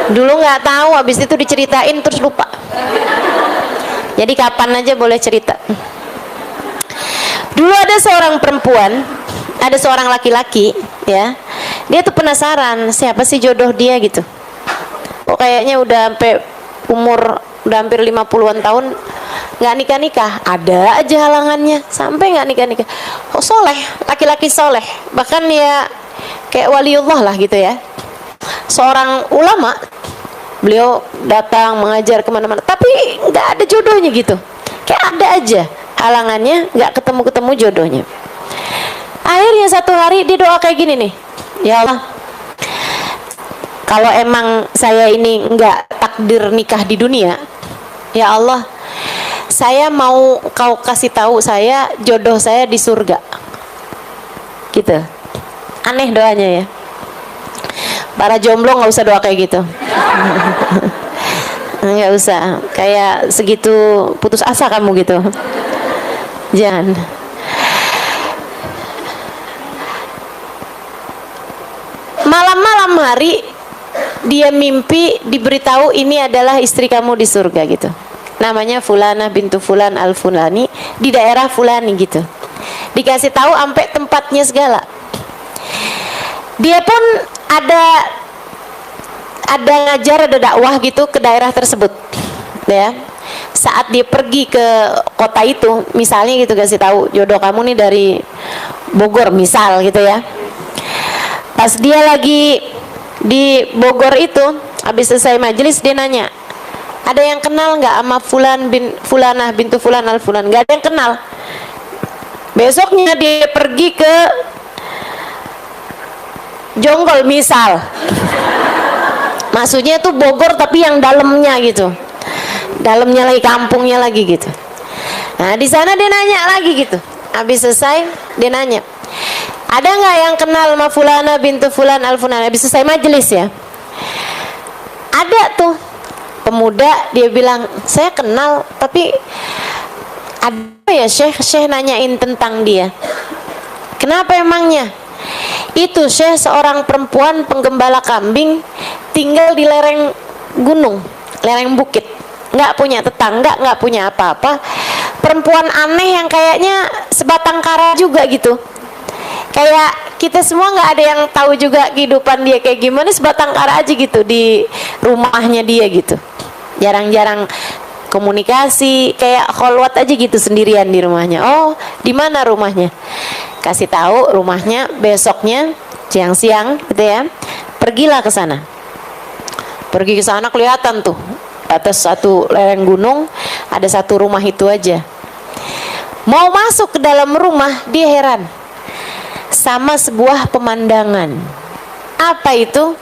Dulu nggak tahu, habis itu diceritain terus lupa. Jadi kapan aja boleh cerita. Dulu ada seorang perempuan, ada seorang laki-laki, ya. Dia tuh penasaran siapa sih jodoh dia gitu. Oh kayaknya udah sampai umur udah hampir 50-an tahun nggak nikah-nikah, ada aja halangannya sampai nggak nikah-nikah. Oh soleh, laki-laki soleh, bahkan ya kayak waliullah lah gitu ya. Seorang ulama Beliau datang mengajar kemana-mana, tapi nggak ada jodohnya gitu. Kayak ada aja halangannya, nggak ketemu jodohnya. Akhirnya satu hari dia doa kayak gini nih, ya Allah, kalau emang saya ini nggak takdir nikah di dunia, ya Allah, saya mau kau kasih tahu saya jodoh saya di surga. Gitu. Aneh doanya ya. Para jomblo nggak usah doa kayak gitu. Nggak usah. Kayak segitu putus asa kamu gitu. Jangan. Malam-malam hari dia mimpi diberitahu ini adalah istri kamu di surga gitu. Namanya Fulanah bintu Fulan al-Fulani di daerah Fulani gitu. Dikasih tahu sampai tempatnya segala. Dia pun ada ngajar, ada dakwah gitu ke daerah tersebut. Ya. Saat dia pergi ke kota itu, misalnya gitu kasih tahu jodoh kamu nih dari Bogor misal gitu ya. Pas dia lagi di Bogor itu, habis selesai majelis dia nanya, ada yang kenal nggak sama Fulanah bintu Fulan al-Fulan? Nggak ada yang kenal. Besoknya dia pergi ke Jonggol misal, maksudnya tuh Bogor tapi yang dalamnya gitu, dalamnya lagi, kampungnya lagi gitu. Nah di sana dia nanya lagi gitu. Habis selesai dia nanya, ada nggak yang kenal sama Fulana bintu Fulan al-Fulan? Habis selesai majelis ya. Ada tuh pemuda, dia bilang saya kenal, tapi ada ya Syekh nanyain tentang dia. Kenapa emangnya? Itu Syekh seorang perempuan penggembala kambing, tinggal di lereng gunung, lereng bukit, nggak punya tetangga, nggak punya apa-apa. Perempuan aneh yang kayaknya sebatang kara juga gitu. Kayak kita semua nggak ada yang tahu juga kehidupan dia kayak gimana, sebatang kara aja gitu di rumahnya dia gitu. Jarang-jarang komunikasi, kayak kholwat aja gitu sendirian di rumahnya. Oh, di mana rumahnya? Kasih tahu rumahnya, besoknya siang-siang gitu ya. Pergilah ke sana. Pergi ke sana kelihatan tuh atas satu lereng gunung ada satu rumah itu aja. Mau masuk ke dalam rumah, dia heran sama sebuah pemandangan. Apa itu?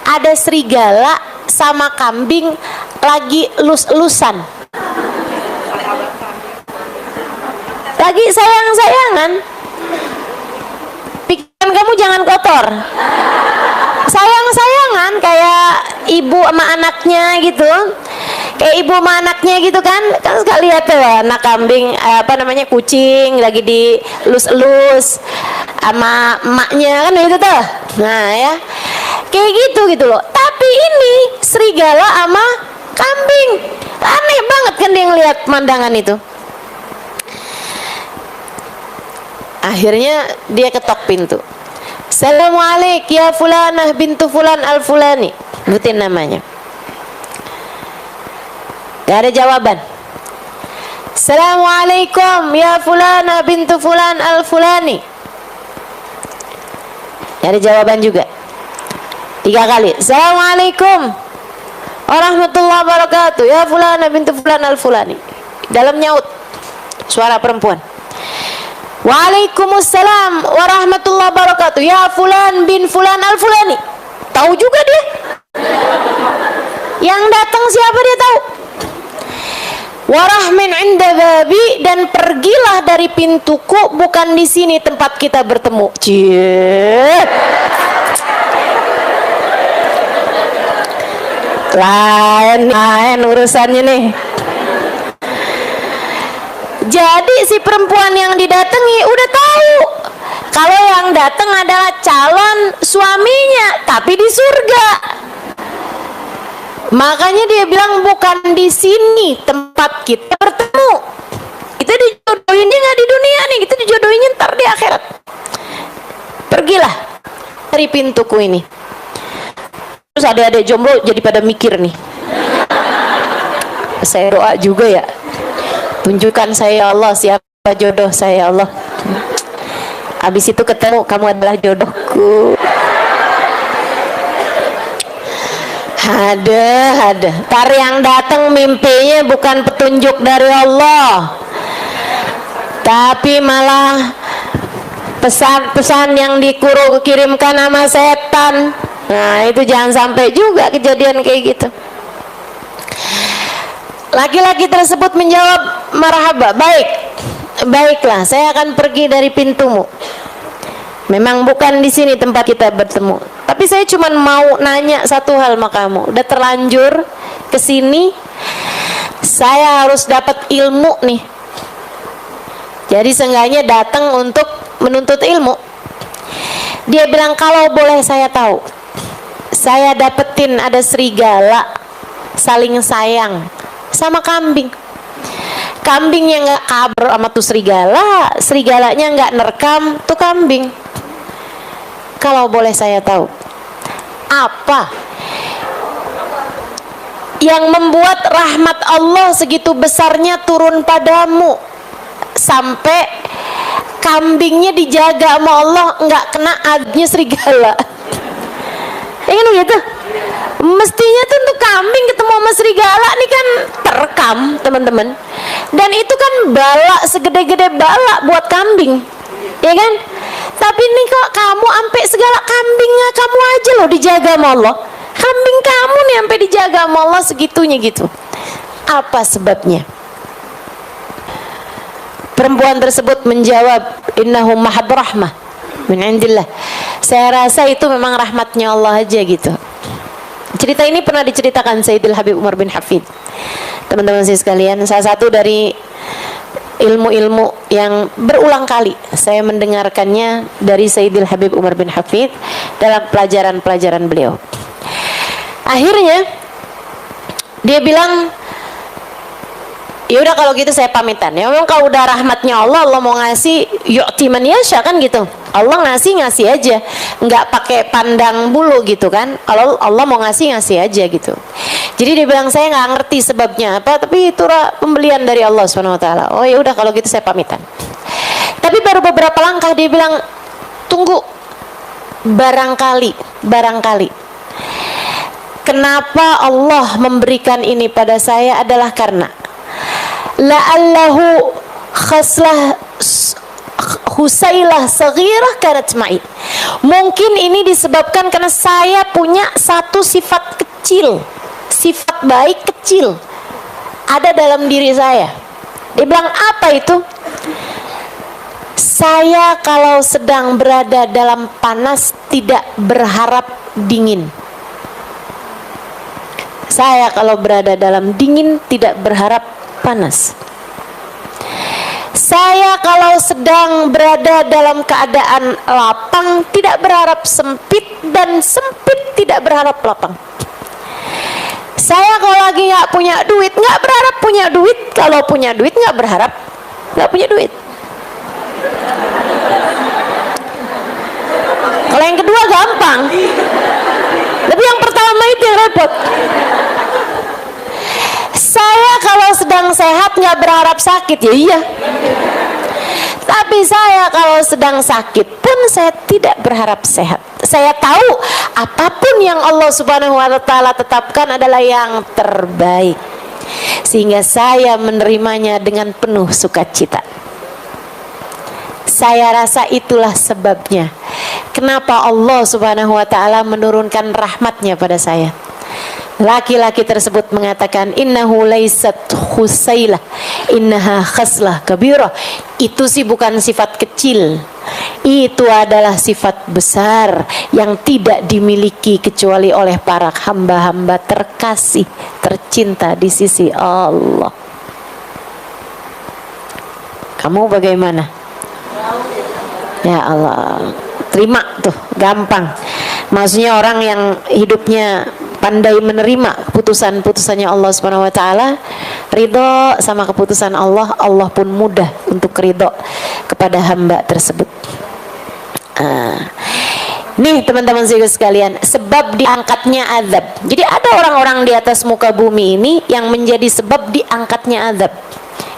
Ada serigala sama kambing lagi elus-elusan, lagi sayang-sayangan. Pikiran kamu jangan kotor, sayang-sayangan kayak ibu sama anaknya gitu, kayak ibu sama anaknya gitu kan sekali lihat tuh anak kambing kucing lagi dielus-elus sama emaknya kan itu tuh. Nah ya kayak gitu loh. Tapi ini serigala sama kambing, aneh banget kan dia ngelihat pemandangan itu. Akhirnya dia ketok pintu. Assalamualaikum ya Fulanah bintu Fulan al-Fulani, sebutin namanya. Gak ada jawaban. Assalamualaikum ya Fulanah bintu Fulan al-Fulani. Gak ada jawaban juga. 3 kali. Assalamualaikum warahmatullahi wabarakatuh ya Fulanah bintu Fulan al-Fulani. Dalam nyaut suara perempuan. Waalaikumsalam warahmatullahi wabarakatuh ya Fulan bin Fulan al-Fulani. Tahu juga dia. Yang datang siapa dia tahu. Warahmin inda babi, dan pergilah dari pintuku, bukan di sini tempat kita bertemu. Cie. Lain urusannya nih. Jadi si perempuan yang didatangi udah tahu kalau yang datang adalah calon suaminya, tapi di surga. Makanya dia bilang bukan di sini tempat kita bertemu. Kita dijodohinnya nggak di dunia nih, kita dijodohinnya ntar di akhirat. Pergilah dari pintuku ini. Terus adik-adik jomblo jadi pada mikir nih. Saya doa juga ya. Tunjukkan saya ya Allah siapa jodoh saya ya Allah. Habis itu ketemu, kamu adalah jodohku. Ada. Tar yang datang mimpinya bukan petunjuk dari Allah, tapi malah pesan-pesan yang dikirimkan sama setan. Nah itu jangan sampai juga kejadian kayak gitu. Laki-laki tersebut menjawab, marhaba, baiklah, saya akan pergi dari pintumu. Memang bukan di sini tempat kita bertemu, tapi saya cuma mau nanya satu hal sama kamu. Udah terlanjur ke sini, saya harus dapat ilmu nih. Jadi seenggaknya datang untuk menuntut ilmu. Dia bilang, kalau boleh saya tahu, saya dapetin ada serigala saling sayang sama kambing. Kambingnya nggak kabur sama tuh serigala, serigalanya nggak nerekam tuh kambing. Kalau boleh saya tahu, apa yang membuat rahmat Allah segitu besarnya turun padamu sampai kambingnya dijaga sama Allah nggak kena adnya serigala? Ya kan begitu? Mestinya tuh untuk kambing ketemu sama serigala nih kan terekam, teman-teman. Dan itu kan bala, segede-gede bala buat kambing, ya kan? Tapi nih kok kamu sampai segala kambingnya kamu aja loh dijaga sama Allah. Kambing kamu nih sampai dijaga sama Allah segitunya gitu. Apa sebabnya? Perempuan tersebut menjawab, innahu mahad rahmah min indillah. Saya rasa itu memang rahmatnya Allah aja gitu. Cerita ini pernah diceritakan Sayyidil Habib Umar bin Hafid. Teman-teman saya sekalian, salah satu dari ilmu-ilmu yang berulang kali saya mendengarkannya dari Sayyidil Habib Umar bin Hafid dalam pelajaran-pelajaran beliau. Akhirnya dia bilang, ya udah kalau gitu saya pamitan. Ya memang kalau udah rahmatnya Allah, Allah mau ngasih yu'ti man yasha kan gitu. Allah ngasih aja, nggak pakai pandang bulu gitu kan. Kalau Allah mau ngasih aja gitu. Jadi dia bilang, saya nggak ngerti sebabnya apa, tapi itu pembelian dari Allah SWT. Oh ya udah kalau gitu saya pamitan. Tapi baru beberapa langkah dia bilang, tunggu, barangkali. Kenapa Allah memberikan ini pada saya adalah karena la'allahu khaslah Husailah saghirah kanat ma'i. Mungkin ini disebabkan karena saya punya satu sifat kecil, sifat baik kecil ada dalam diri saya. Dia bilang, apa itu? Saya kalau sedang berada dalam panas tidak berharap dingin. Saya kalau berada dalam dingin tidak berharap panas. Saya kalau sedang berada dalam keadaan lapang tidak berharap sempit, dan sempit tidak berharap lapang. Saya kalau lagi nggak punya duit nggak berharap punya duit, kalau punya duit nggak berharap nggak punya duit. Kalau yang kedua gampang, tapi yang pertama itu yang repot. Saya kalau sedang sehat nggak berharap sakit, ya iya. Tapi saya kalau sedang sakit pun saya tidak berharap sehat. Saya tahu apapun yang Allah Subhanahu wa Ta'ala tetapkan adalah yang terbaik, sehingga saya menerimanya dengan penuh sukacita. Saya rasa itulah sebabnya kenapa Allah Subhanahu wa Ta'ala menurunkan rahmatnya pada saya. Laki-laki tersebut mengatakan, innahu laisat khusailah, innaha khaslah kabirah. Itu sih bukan sifat kecil, itu adalah sifat besar yang tidak dimiliki kecuali oleh para hamba-hamba terkasih, tercinta di sisi Allah. Kamu bagaimana? Ya Allah, terima tuh, gampang. Maksudnya orang yang hidupnya pandai menerima keputusan-keputusannya Allah Subhanahu wa Ta'ala, ridho sama keputusan Allah, Allah pun mudah untuk ridho kepada hamba tersebut. Nih teman-teman sekalian, sebab diangkatnya azab. Jadi ada orang-orang di atas muka bumi ini yang menjadi sebab diangkatnya azab.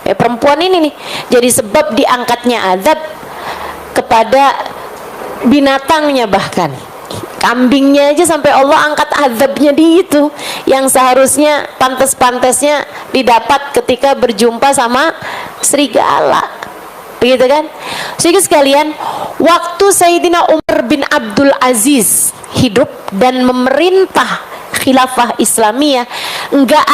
Perempuan ini nih jadi sebab diangkatnya azab kepada binatangnya bahkan. Kambingnya aja sampai Allah angkat azabnya di itu, yang seharusnya pantas-pantasnya didapat ketika berjumpa sama serigala. Begitu kan? Sedikit sekalian, waktu Sayyidina Umar bin Abdul Aziz hidup dan memerintah khilafah Islamiyah, nggak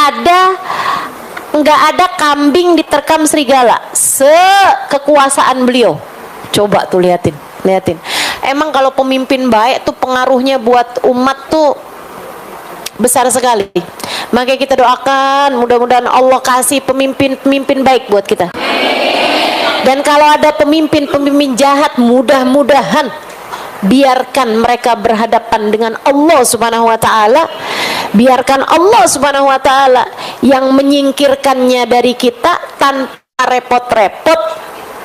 ada kambing diterkam serigala sekekuasaan beliau. Coba tuh liatin. Emang kalau pemimpin baik tuh pengaruhnya buat umat tuh besar sekali. Maka kita doakan mudah-mudahan Allah kasih pemimpin baik buat kita. Dan kalau ada pemimpin jahat, mudah-mudahan biarkan mereka berhadapan dengan Allah Subhanahu wa taala. Biarkan Allah Subhanahu wa taala yang menyingkirkannya dari kita tanpa repot-repot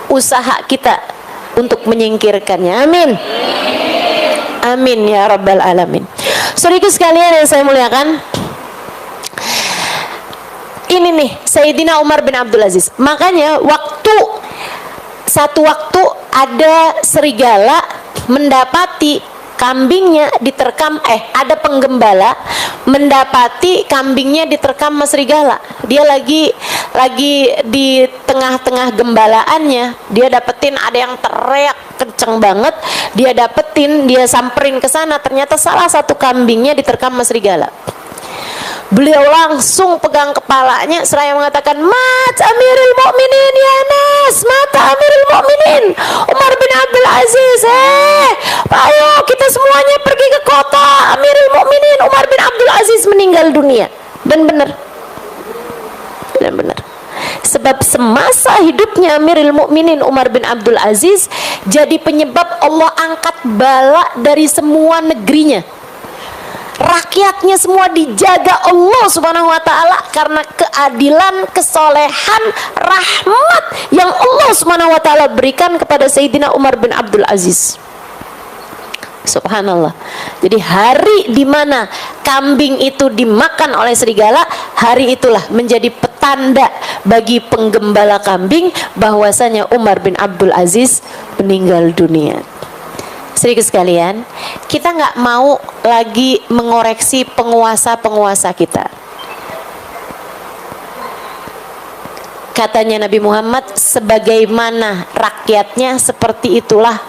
usaha kita untuk menyingkirkannya. Amin. Amin ya rabbal alamin. Saudaraku sekalian yang saya muliakan, ini nih Sayyidina Umar bin Abdul Aziz. Makanya satu waktu ada serigala mendapati kambingnya diterkam, ada penggembala mendapati kambingnya diterkam sama serigala. Dia lagi di tengah-tengah gembalaannya, dia dapetin ada yang teriak kenceng banget, dia samperin ke sana, ternyata salah satu kambingnya diterkam sama serigala. Beliau langsung pegang kepalanya seraya mengatakan, "Mat Amirul Mukminin ya Nas, mata Amirul Mukminin Umar bin Abdul Aziz. Ayo kita semuanya pergi ke kota. Amirul Mukminin Umar bin Abdul Aziz meninggal dunia." Dan benar. Sebab semasa hidupnya Amirul Mukminin Umar bin Abdul Aziz jadi penyebab Allah angkat bala dari semua negerinya. Rakyatnya semua dijaga Allah Subhanahu wa taala karena keadilan, kesolehan, rahmat yang Allah Subhanahu wa taala berikan kepada Sayyidina Umar bin Abdul Aziz. Subhanallah. Jadi hari di mana kambing itu dimakan oleh serigala, hari itulah menjadi petanda bagi penggembala kambing bahwasanya Umar bin Abdul Aziz meninggal dunia. Sedikit sekalian, kita nggak mau lagi mengoreksi penguasa-penguasa kita. Katanya Nabi Muhammad, sebagaimana rakyatnya seperti itulah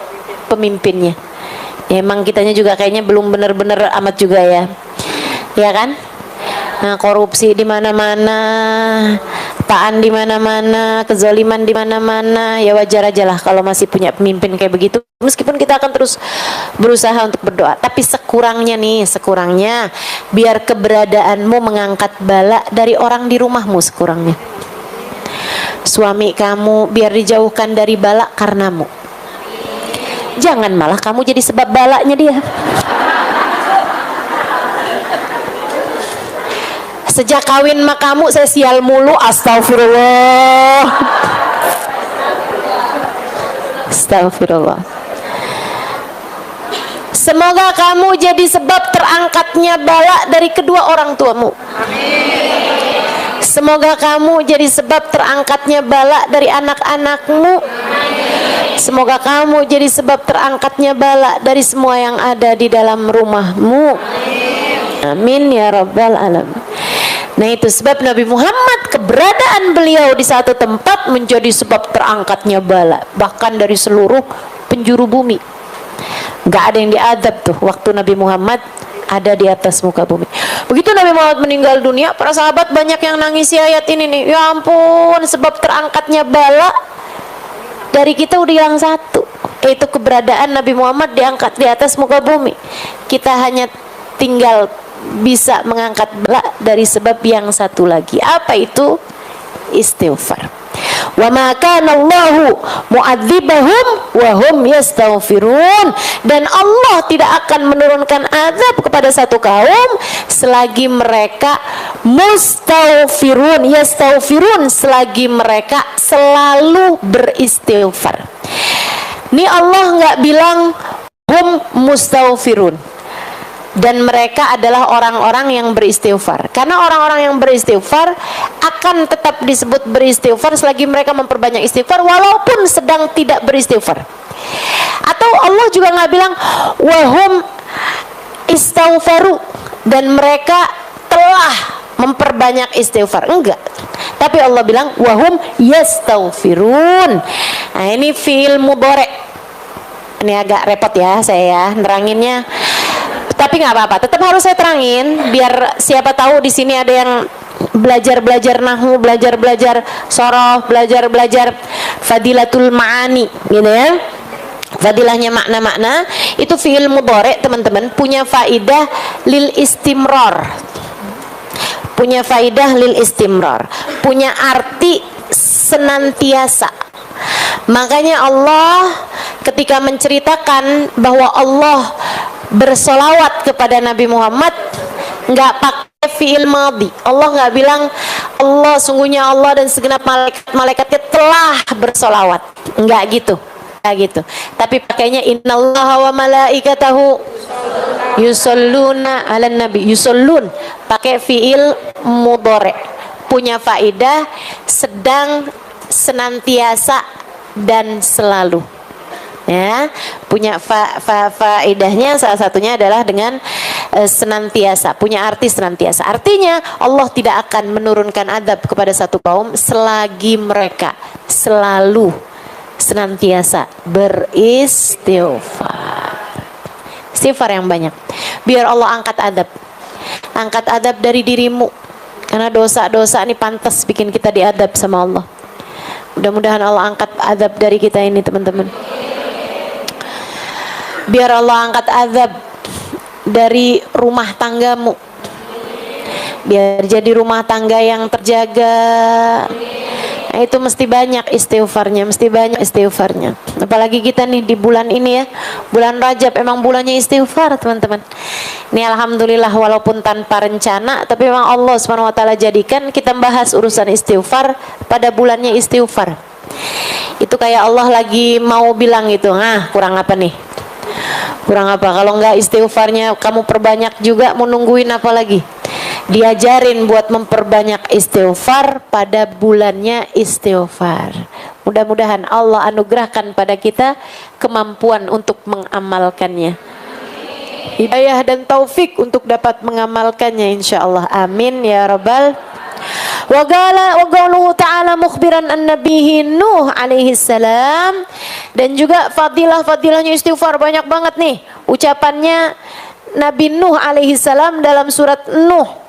pemimpinnya. Ya, emang kitanya juga kayaknya belum benar-benar amat juga ya, ya kan? Nah, korupsi di mana-mana, taan di mana-mana, kezaliman di mana-mana. Ya wajar aja lah kalau masih punya pemimpin kayak begitu. Meskipun kita akan terus berusaha untuk berdoa, tapi sekurangnya biar keberadaanmu mengangkat bala dari orang di rumahmu sekurangnya. Suami kamu biar dijauhkan dari bala karenamu. Jangan malah kamu jadi sebab balanya dia. Sejak kawin sama kamu saya sial mulu, astagfirullah. Astagfirullah. Semoga kamu jadi sebab terangkatnya bala dari kedua orang tuamu. Amin. Semoga kamu jadi sebab terangkatnya bala dari anak-anakmu. Semoga kamu jadi sebab terangkatnya bala dari semua yang ada di dalam rumahmu. Amin ya rabbal alamin. Nah itu sebab Nabi Muhammad, keberadaan beliau di satu tempat menjadi sebab terangkatnya bala, bahkan dari seluruh penjuru bumi. Gak ada yang diadab tuh waktu Nabi Muhammad ada di atas muka bumi. Begitu Nabi Muhammad meninggal dunia, para sahabat banyak yang nangisi ayat ini nih. Ya ampun, sebab terangkatnya bala dari kita udah hilang satu, yaitu keberadaan Nabi Muhammad diangkat di atas muka bumi. Kita hanya tinggal bisa mengangkat bala dari sebab yang satu lagi. Apa itu? Istighfar. Wa ma kana Allahu mu'adzibahum wa hum yastaghfirun. Dan Allah tidak akan menurunkan azab kepada satu kaum selagi mereka mustaghfirun, yastaghfirun, selagi mereka selalu beristighfar. Ini Allah nggak bilang hum mustaghfirun dan mereka adalah orang-orang yang beristighfar, karena orang-orang yang beristighfar akan tetap disebut beristighfar selagi mereka memperbanyak istighfar walaupun sedang tidak beristighfar. Atau Allah juga nggak bilang wahum istaghfaru, dan mereka telah memperbanyak istighfar. Enggak. Tapi Allah bilang wahum yastaghfirun. Nah, ini fi'il mudhari. Ini agak repot ya saya ya neranginnya. Tapi nggak apa-apa, tetap harus saya terangin biar siapa tahu di sini ada yang belajar nahwu, belajar sorof, belajar fadilatul ma'ani gitu ya. Fadilahnya makna-makna itu fi'il mudhari teman-teman punya faidah lil istimrar. Punya faidah lil istimrar, punya arti senantiasa. Makanya Allah ketika menceritakan bahwa Allah bersolawat kepada Nabi Muhammad nggak pakai fi'il madhi. Allah nggak bilang Allah, sungguhnya Allah dan segenap malaikatnya telah bersolawat, nggak gitu, nggak gitu. Tapi pakainya innallaha wa malaikatahu yusalluna 'alan nabi. Yusallun pakai fi'il mudhari, punya faidah sedang, senantiasa dan selalu. Ya, punya faedahnya salah satunya adalah dengan senantiasa, punya arti senantiasa. Artinya Allah tidak akan menurunkan azab kepada satu kaum selagi mereka selalu senantiasa beristighfar. Istighfar yang banyak. Biar Allah angkat azab. Angkat azab dari dirimu. Karena dosa-dosa ini pantas bikin kita diadab sama Allah. Mudah-mudahan Allah angkat azab dari kita ini teman-teman. Biar Allah angkat azab dari rumah tanggamu. Biar jadi rumah tangga yang terjaga. Nah, itu mesti banyak istighfarnya, mesti banyak istighfarnya. Apalagi kita nih di bulan ini ya, bulan Rajab emang bulannya istighfar teman-teman. Ini alhamdulillah walaupun tanpa rencana, tapi memang Allah Subhanahu wa taala jadikan kita bahas urusan istighfar pada bulannya istighfar. Itu kayak Allah lagi mau bilang gitu, kurang apa nih? Kurang apa? Kalau enggak istighfarnya kamu perbanyak juga, mau nungguin apa lagi? Diajarin buat memperbanyak istighfar pada bulannya istighfar. Mudah-mudahan Allah anugerahkan pada kita kemampuan untuk mengamalkannya, hidayah dan taufik untuk dapat mengamalkannya insyaallah. Amin ya rabbal. Wa qauluhu ta'ala mukhbiran an nabihi Nuh alaihi salam. Dan juga fadilahnya istighfar banyak banget nih. Ucapannya Nabi Nuh alaihi salam dalam surat Nuh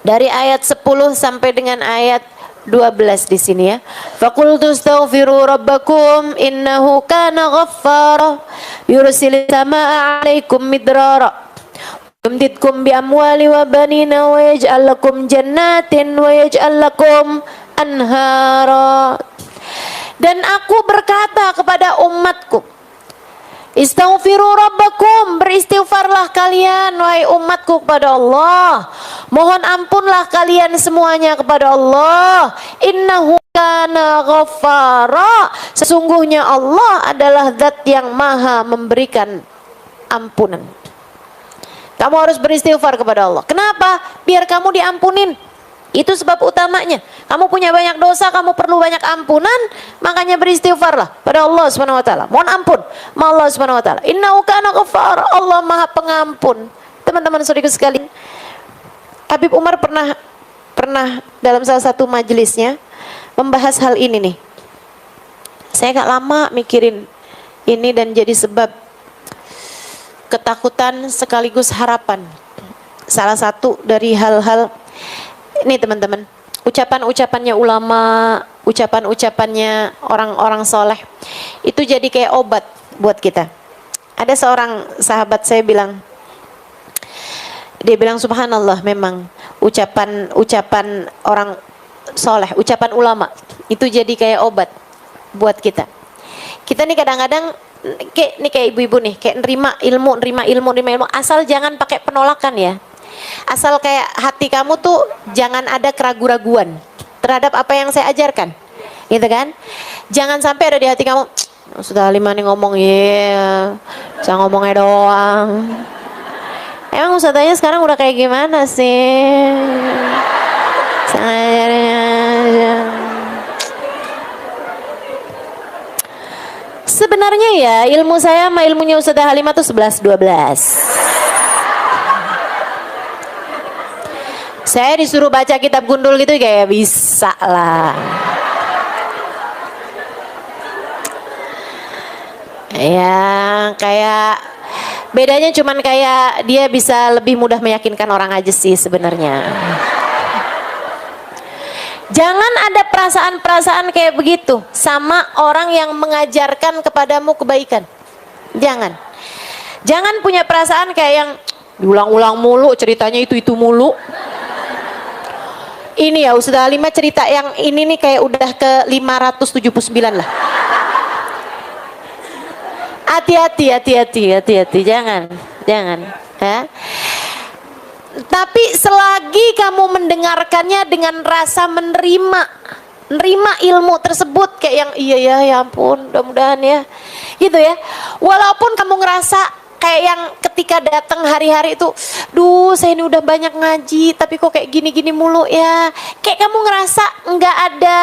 dari ayat 10 sampai dengan ayat 12 di sini ya. Faqultu astaghfiru rabbakum innahu kana ghaffara yursilis samaa'a 'alaikum midrara yumdidkum bi amwali wa banina wa yaj'al lakum jannatin wa yaj'al lakum anhara. Dan aku berkata kepada umatku, istaghfiru rabbakum, beristighfarlah kalian wahai umatku kepada Allah. Mohon ampunlah kalian semuanya kepada Allah. Innahu kana ghaffara, sesungguhnya Allah adalah zat yang maha memberikan ampunan. Kamu harus beristighfar kepada Allah. Kenapa? Biar kamu diampunin. Itu sebab utamanya. Kamu punya banyak dosa, kamu perlu banyak ampunan, makanya beristighfarlah pada Allah Subhanahu wa taala. Mohon ampun sama Allah Subhanahu wa taala. Innahu kana ghaffar, Allah Maha Pengampun. Teman-teman saudaraku sekalian, Habib Umar pernah dalam salah satu majelisnya membahas hal ini nih. Saya agak lama mikirin ini dan jadi sebab ketakutan sekaligus harapan. Salah satu dari hal-hal ini teman-teman, ucapan-ucapannya ulama, ucapan-ucapannya orang-orang soleh itu jadi kayak obat buat kita. Ada seorang sahabat saya bilang, dia bilang subhanallah, memang ucapan orang soleh, ucapan ulama itu jadi kayak obat buat kita. Kita nih kadang-kadang kayak ibu-ibu nih, kayak nerima ilmu, asal jangan pakai penolakan ya. Asal kayak hati kamu tuh jangan ada keraguan-raguan terhadap apa yang saya ajarkan, gitu kan? Jangan sampai ada di hati kamu, sudah lima nih ngomong saya ngomongnya doang. Emang ustadzanya sekarang udah kayak gimana sih? Sebenarnya ya ilmu saya sama ilmunya Ustazah Halimah tuh 11-12. Saya disuruh baca kitab gundul gitu kayak bisa lah. Ya kayak bedanya cuman kayak dia bisa lebih mudah meyakinkan orang aja sih sebenarnya. Jangan ada perasaan-perasaan kayak begitu sama orang yang mengajarkan kepadamu kebaikan. Jangan punya perasaan kayak yang diulang-ulang mulu, ceritanya itu mulu. Ini ya Ustazah Halimah cerita yang ini nih kayak udah ke 579 lah. Hati-hati, jangan ya. Tapi selagi kamu mendengarkannya dengan rasa menerima ilmu tersebut kayak yang iya ya ampun, mudah-mudahan ya gitu ya. Walaupun kamu ngerasa kayak yang ketika datang hari-hari itu, duh saya ini udah banyak ngaji tapi kok kayak gini-gini mulu ya, kayak kamu ngerasa nggak ada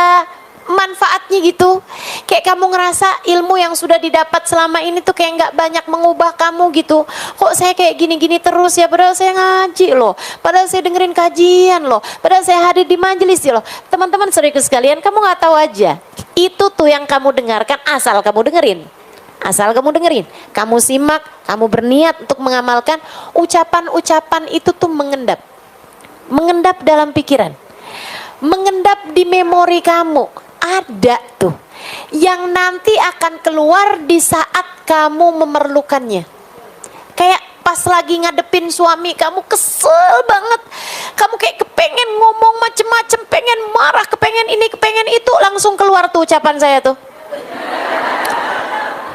manfaatnya gitu, kayak kamu ngerasa ilmu yang sudah didapat selama ini tuh kayak nggak banyak mengubah kamu gitu. Kok saya kayak gini-gini terus ya, padahal saya ngaji loh, padahal saya dengerin kajian loh, padahal saya hadir di majelis loh. Teman-teman saudaraku sekalian, kamu nggak tahu aja itu tuh yang kamu dengarkan asal kamu dengerin, kamu simak, kamu berniat untuk mengamalkan. Ucapan-ucapan itu tuh mengendap dalam pikiran, mengendap di memori kamu. Ada tuh yang nanti akan keluar di saat kamu memerlukannya. Kayak pas lagi ngadepin suami kamu kesel banget, kamu kayak kepengen ngomong macem-macem, pengen marah, kepengen ini, kepengen itu, langsung keluar tuh ucapan saya tuh.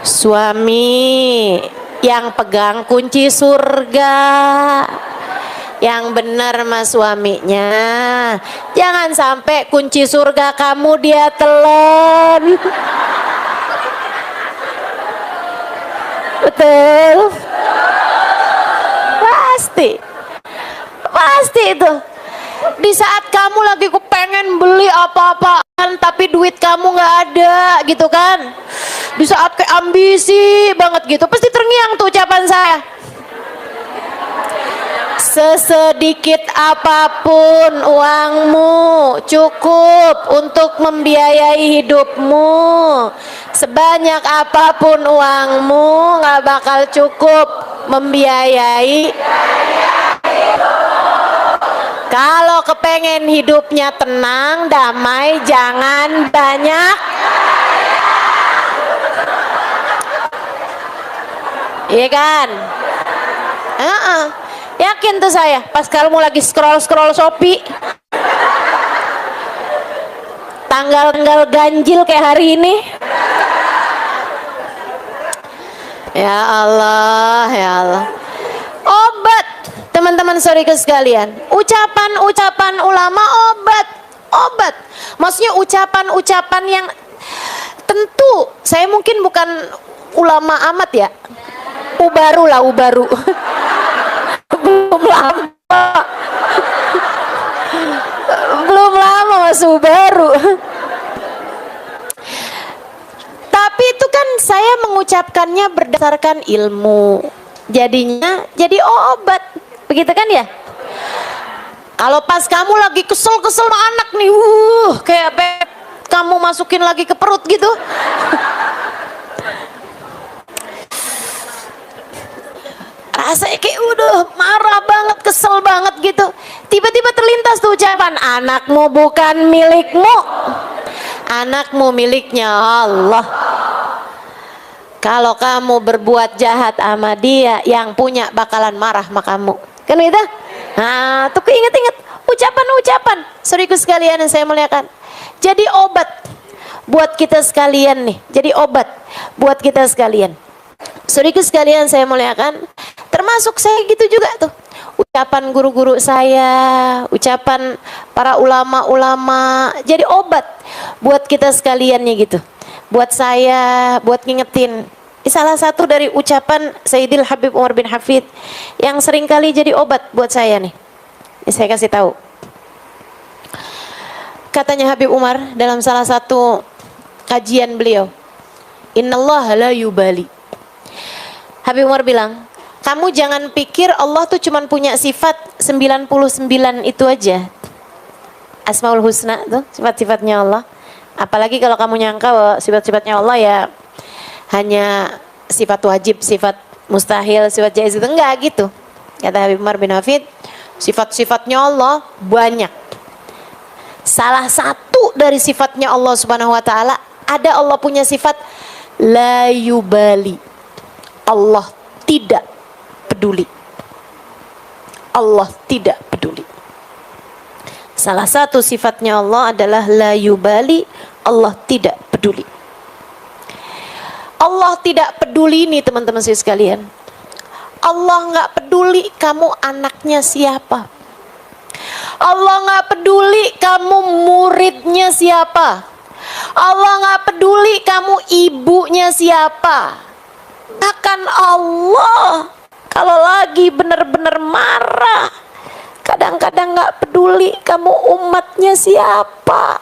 Suami yang pegang kunci surga, yang benar mas suaminya, jangan sampai kunci surga kamu dia telan. Betul, pasti itu. Di saat kamu lagi kepengen beli apa-apaan tapi duit kamu nggak ada gitu kan, di saat kayak ambisi banget gitu, pasti terngiang tuh ucapan saya. Sesedikit apapun uangmu cukup untuk membiayai hidupmu. Sebanyak apapun uangmu gak bakal cukup membiayai. Kalau kepengen hidupnya tenang, damai, jangan banyak. Iya kan? Yakin tuh saya pas kamu lagi scroll Shopee, tanggal ganjil kayak hari ini, ya Allah. Obat teman-teman saudaraku sekalian, ucapan ulama obat, maksudnya ucapan yang tentu saya mungkin bukan ulama amat ya, ubaru belum lama masuk baru. Tapi itu kan saya mengucapkannya berdasarkan ilmu, jadinya jadi obat, begitu kan ya. Kalau pas kamu lagi kesel sama anak nih, kayak kamu masukin lagi ke perut gitu. Rasanya kayak udah marah banget, kesel banget gitu. Tiba-tiba terlintas tuh ucapan, anakmu bukan milikmu, anakmu miliknya Allah. Kalau kamu berbuat jahat sama dia, yang punya bakalan marah sama kamu. Kan gitu? Nah, tuh inget-inget ucapan-ucapan. Saudaraku sekalian yang saya muliakan, jadi obat buat kita sekalian nih. Jadi obat buat kita sekalian. Saudaraku sekalian saya muliakan, termasuk saya gitu juga tuh. Ucapan guru-guru saya, ucapan para ulama-ulama, jadi obat buat kita sekaliannya gitu. Buat saya, buat ngingetin. Salah satu dari ucapan Sayyidil Habib Umar bin Hafid yang seringkali jadi obat buat saya nih. Ini saya kasih tahu. Katanya Habib Umar dalam salah satu kajian beliau, Innallaha la yubali. Habib Umar bilang, kamu jangan pikir Allah tuh cuman punya sifat 99 itu aja. Asmaul Husna tuh sifat-sifatnya Allah. Apalagi kalau kamu nyangka bahwa sifat-sifatnya Allah ya hanya sifat wajib, sifat mustahil, sifat jaiz, itu enggak gitu. Kata Habib Umar bin Hafid, sifat-sifatnya Allah banyak. Salah satu dari sifatnya Allah Subhanahu wa taala, ada Allah punya sifat la yubali. Allah tidak peduli. Allah tidak peduli. Salah satu sifatnya Allah adalah la yubali. Allah tidak peduli. Allah tidak peduli nih teman-teman sekalian. Allah nggak peduli kamu anaknya siapa. Allah nggak peduli kamu muridnya siapa. Allah nggak peduli kamu ibunya siapa. Bahkan Allah kalau lagi benar-benar marah, kadang-kadang nggak peduli kamu umatnya siapa.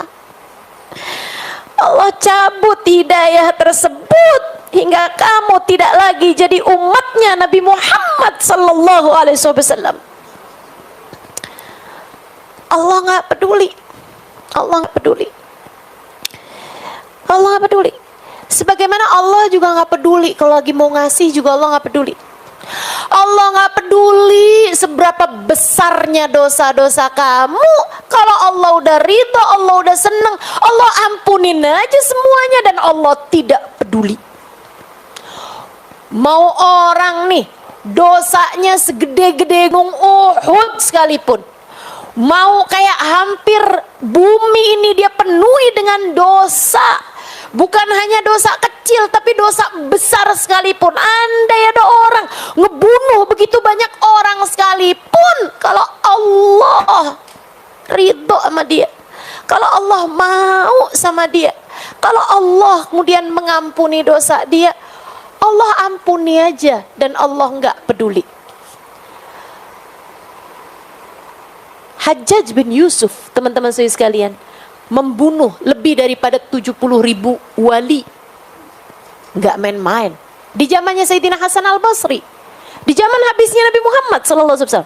Allah cabut hidayah tersebut hingga kamu tidak lagi jadi umatnya Nabi Muhammad sallallahu alaihi wasallam. Allah nggak peduli. Allah nggak peduli. Allah nggak peduli. Sebagaimana Allah juga nggak peduli kalau lagi mau ngasih juga Allah nggak peduli. Allah nggak peduli seberapa besarnya dosa-dosa kamu. Kalau Allah udah ridho, Allah udah seneng, Allah ampunin aja semuanya dan Allah tidak peduli. Mau orang nih dosanya segede-gede gunung Uhud sekalipun, mau kayak hampir bumi ini dia penuhi dengan dosa, bukan hanya dosa kecil tapi dosa besar sekalipun. Andai ada orang ngebunuh begitu banyak orang sekalipun, kalau Allah ridho sama dia, kalau Allah mau sama dia, kalau Allah kemudian mengampuni dosa dia, Allah ampuni aja dan Allah nggak peduli. Hajjaj bin Yusuf, teman-teman saya sekalian, membunuh lebih daripada 70.000 wali. Nggak main-main. Di zamannya Sayyidina Hasan al-Basri, di zaman habisnya Nabi Muhammad SAW,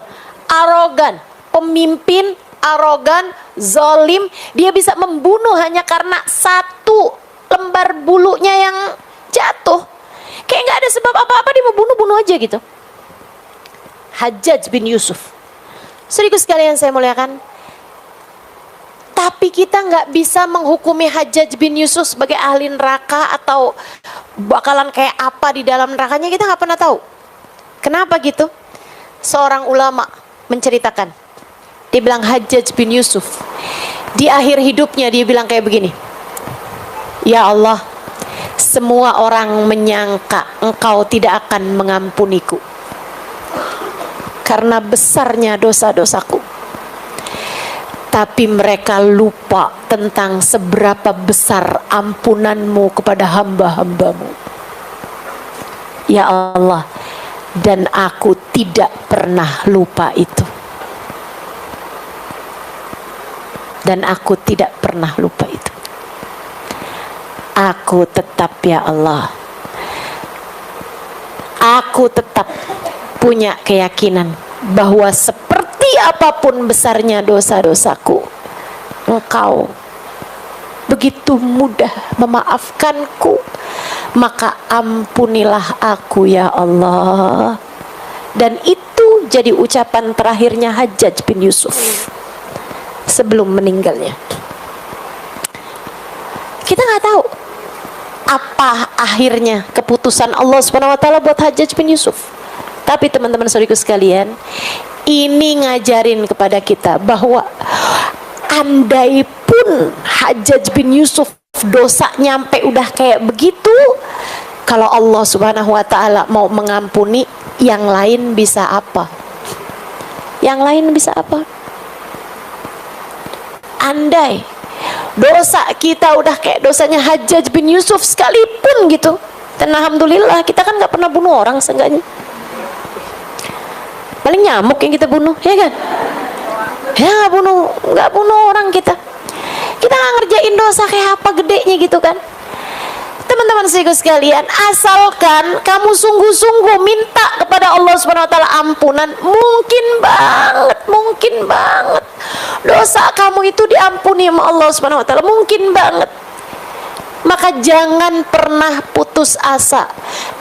arogan, pemimpin arogan, zalim, dia bisa membunuh hanya karena satu lembar bulunya yang jatuh. Kayak nggak ada sebab apa-apa dia mau bunuh-bunuh aja gitu. Hajjaj bin Yusuf. Saudaraku sekalian saya muliakan, tapi kita nggak bisa menghukumi Hajjaj bin Yusuf sebagai ahli neraka atau bakalan kayak apa di dalam nerakanya, kita nggak pernah tahu. Kenapa gitu? Seorang ulama menceritakan, dia bilang Hajjaj bin Yusuf di akhir hidupnya dia bilang kayak begini, ya Allah, semua orang menyangka engkau tidak akan mengampuniku karena besarnya dosa-dosaku, tapi mereka lupa tentang seberapa besar ampunanmu kepada hamba-hambamu. Ya Allah, dan aku tidak pernah lupa itu. Dan aku tidak pernah lupa itu. Aku tetap, ya Allah, aku tetap punya keyakinan bahwa seperti apapun besarnya dosa-dosaku, Engkau begitu mudah memaafkanku, maka ampunilah aku ya Allah. Dan itu jadi ucapan terakhirnya Hajjaj bin Yusuf sebelum meninggalnya. Kita nggak tahu apa akhirnya keputusan Allah Subhanahu wa taala buat Hajjaj bin Yusuf. Tapi teman-teman saudariku sekalian, ini ngajarin kepada kita bahwa andai pun Hajjaj bin Yusuf dosa nyampe udah kayak begitu, kalau Allah Subhanahu wa taala mau mengampuni, yang lain bisa apa? Yang lain bisa apa? Andai dosa kita udah kayak dosanya Hajjaj bin Yusuf sekalipun gitu, dan alhamdulillah kita kan nggak pernah bunuh orang seenggaknya. Paling nyamuk yang kita bunuh, ya kan? Ya nggak bunuh orang kita. Kita nggak ngerjain dosa kayak apa gedenya gitu kan. Teman-teman sekalian, asalkan kamu sungguh-sungguh minta kepada Allah Subhanahu wa taala ampunan, mungkin banget dosa kamu itu diampuni sama Allah Subhanahu wa taala, mungkin banget. Maka jangan pernah putus asa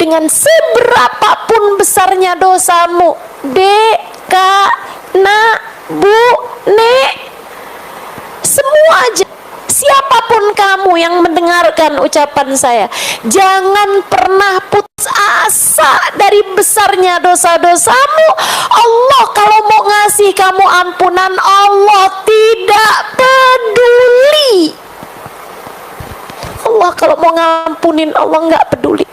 dengan seberapapun besarnya dosamu. Dek, kak, nak, bu, nek, semua aja. Siapapun kamu yang mendengarkan ucapan saya, jangan pernah putus asa dari besarnya dosa-dosamu. Allah kalau mau ngasih kamu ampunan, Allah tidak peduli. Allah kalau mau ngampunin, Allah nggak peduli.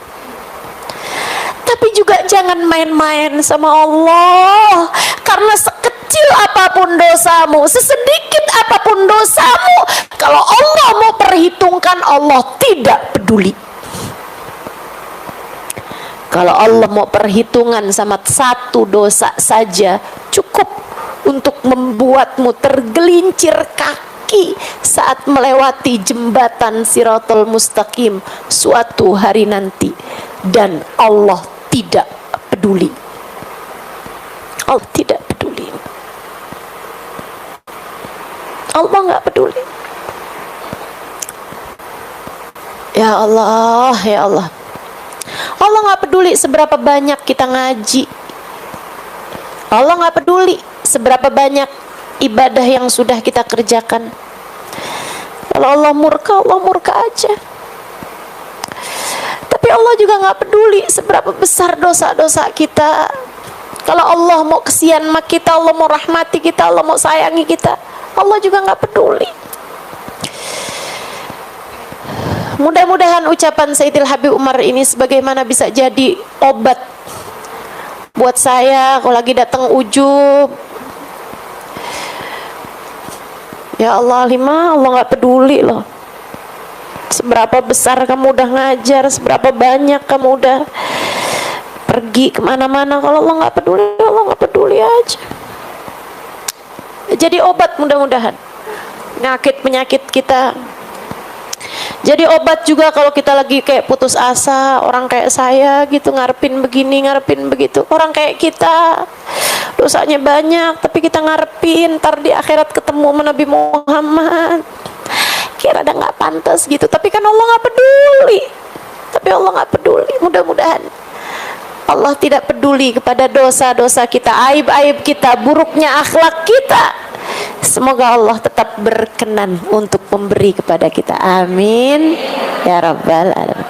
Tapi juga jangan main-main sama Allah, karena sekecil apapun dosamu, sesedikit apapun dosamu, kalau Allah mau perhitungkan, Allah tidak peduli. Kalau Allah mau perhitungan sama satu dosa saja, cukup untuk membuatmu tergelincir kaki saat melewati jembatan Siratul Mustaqim suatu hari nanti, dan Allah tidak peduli. Allah tidak peduli. Allah nggak peduli. Ya Allah, ya Allah. Allah nggak peduli seberapa banyak kita ngaji. Allah nggak peduli seberapa banyak ibadah yang sudah kita kerjakan. Kalau Allah murka aja. Tapi Allah juga nggak peduli seberapa besar dosa-dosa kita. Kalau Allah mau kesian sama kita, Allah mau rahmati kita, Allah mau sayangi kita, Allah juga nggak peduli. Mudah-mudahan ucapan Sayyidil Habib Umar ini sebagaimana bisa jadi obat buat saya kalau lagi datang ujub. Ya Allah, Allah nggak peduli loh. Seberapa besar kamu udah ngajar, seberapa banyak kamu udah pergi kemana-mana, kalau Allah nggak peduli, Allah nggak peduli aja. Jadi obat mudah-mudahan penyakit kita. Jadi obat juga kalau kita lagi kayak putus asa, orang kayak saya gitu, ngarepin begini, ngarepin begitu. Orang kayak kita dosanya banyak, tapi kita ngarepin ntar di akhirat ketemu sama Nabi Muhammad, kira ada nggak pantas gitu. Tapi kan Allah nggak peduli. Tapi Allah nggak peduli. Mudah-mudahan Allah tidak peduli kepada dosa-dosa kita, aib-aib kita, buruknya akhlak kita. Semoga Allah tetap berkenan untuk memberi kepada kita. Amin ya rabbal alamin.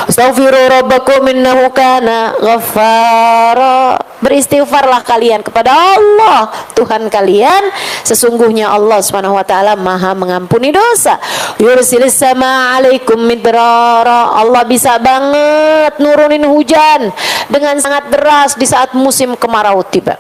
Astaghfiru rabbakum innahu kana ghaffara. Beristighfarlah kalian kepada Allah Tuhan kalian, sesungguhnya Allah Subhanahu wa taala Maha mengampuni dosa. Yursilis sama alaikum midrara. Allah bisa banget nurunin hujan dengan sangat deras di saat musim kemarau tiba.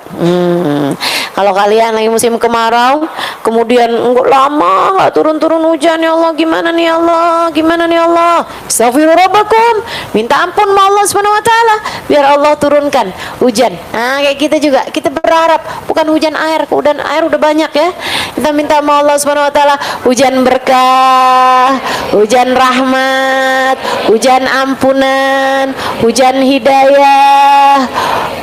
Kalau kalian lagi musim kemarau, kemudian lama nggak turun-turun hujan, ya Allah gimana nih Allah, gimana nih Allah? Astaghfiru rabbakum, minta ampun sama Allah Subhanahu wa taala biar Allah turunkan hujan. Nah, kayak kita juga, kita berharap bukan hujan air, kemudian air udah banyak ya. Kita minta sama Allah Subhanahu wa taala hujan berkah, hujan rahmat, hujan ampunan, hujan hidayah,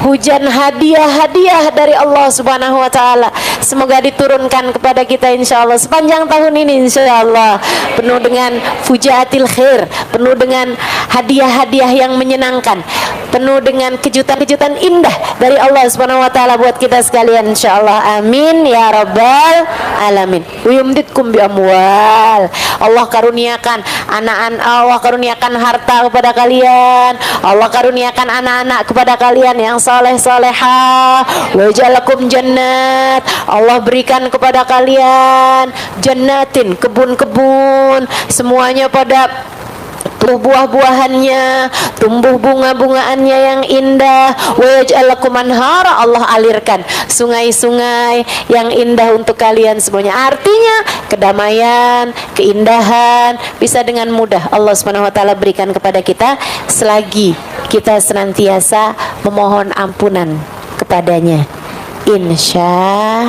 hujan hadiah-hadiah dari Allah Subhanahu wa taala. Semoga diturunkan kepada kita insyaallah sepanjang tahun ini insyaallah, penuh dengan fujaatil khair, penuh dengan hadiah-hadiah yang menyenangkan, penuh dengan kejutan-kejutan indah dari Allah Subhanahu wa taala buat kita sekalian insyaallah. Amin ya rabbal alamin. Yumditkum bi amwal. Allah karuniakan anak-anak, Allah karuniakan harta kepada kalian, Allah karuniakan anak-anak kepada kalian yang saleh-salehah. Wa ja'alakum jannat. Allah berikan kepada kalian jannatin, kebun-kebun, semuanya pada tumbuh buah-buahannya, tumbuh bunga-bungaannya yang indah. Wa yaj'alakum anhara. Allah alirkan sungai-sungai yang indah untuk kalian semuanya. Artinya kedamaian, keindahan bisa dengan mudah Allah Subhanahu wa taala berikan kepada kita selagi kita senantiasa memohon ampunan kepadanya. Insya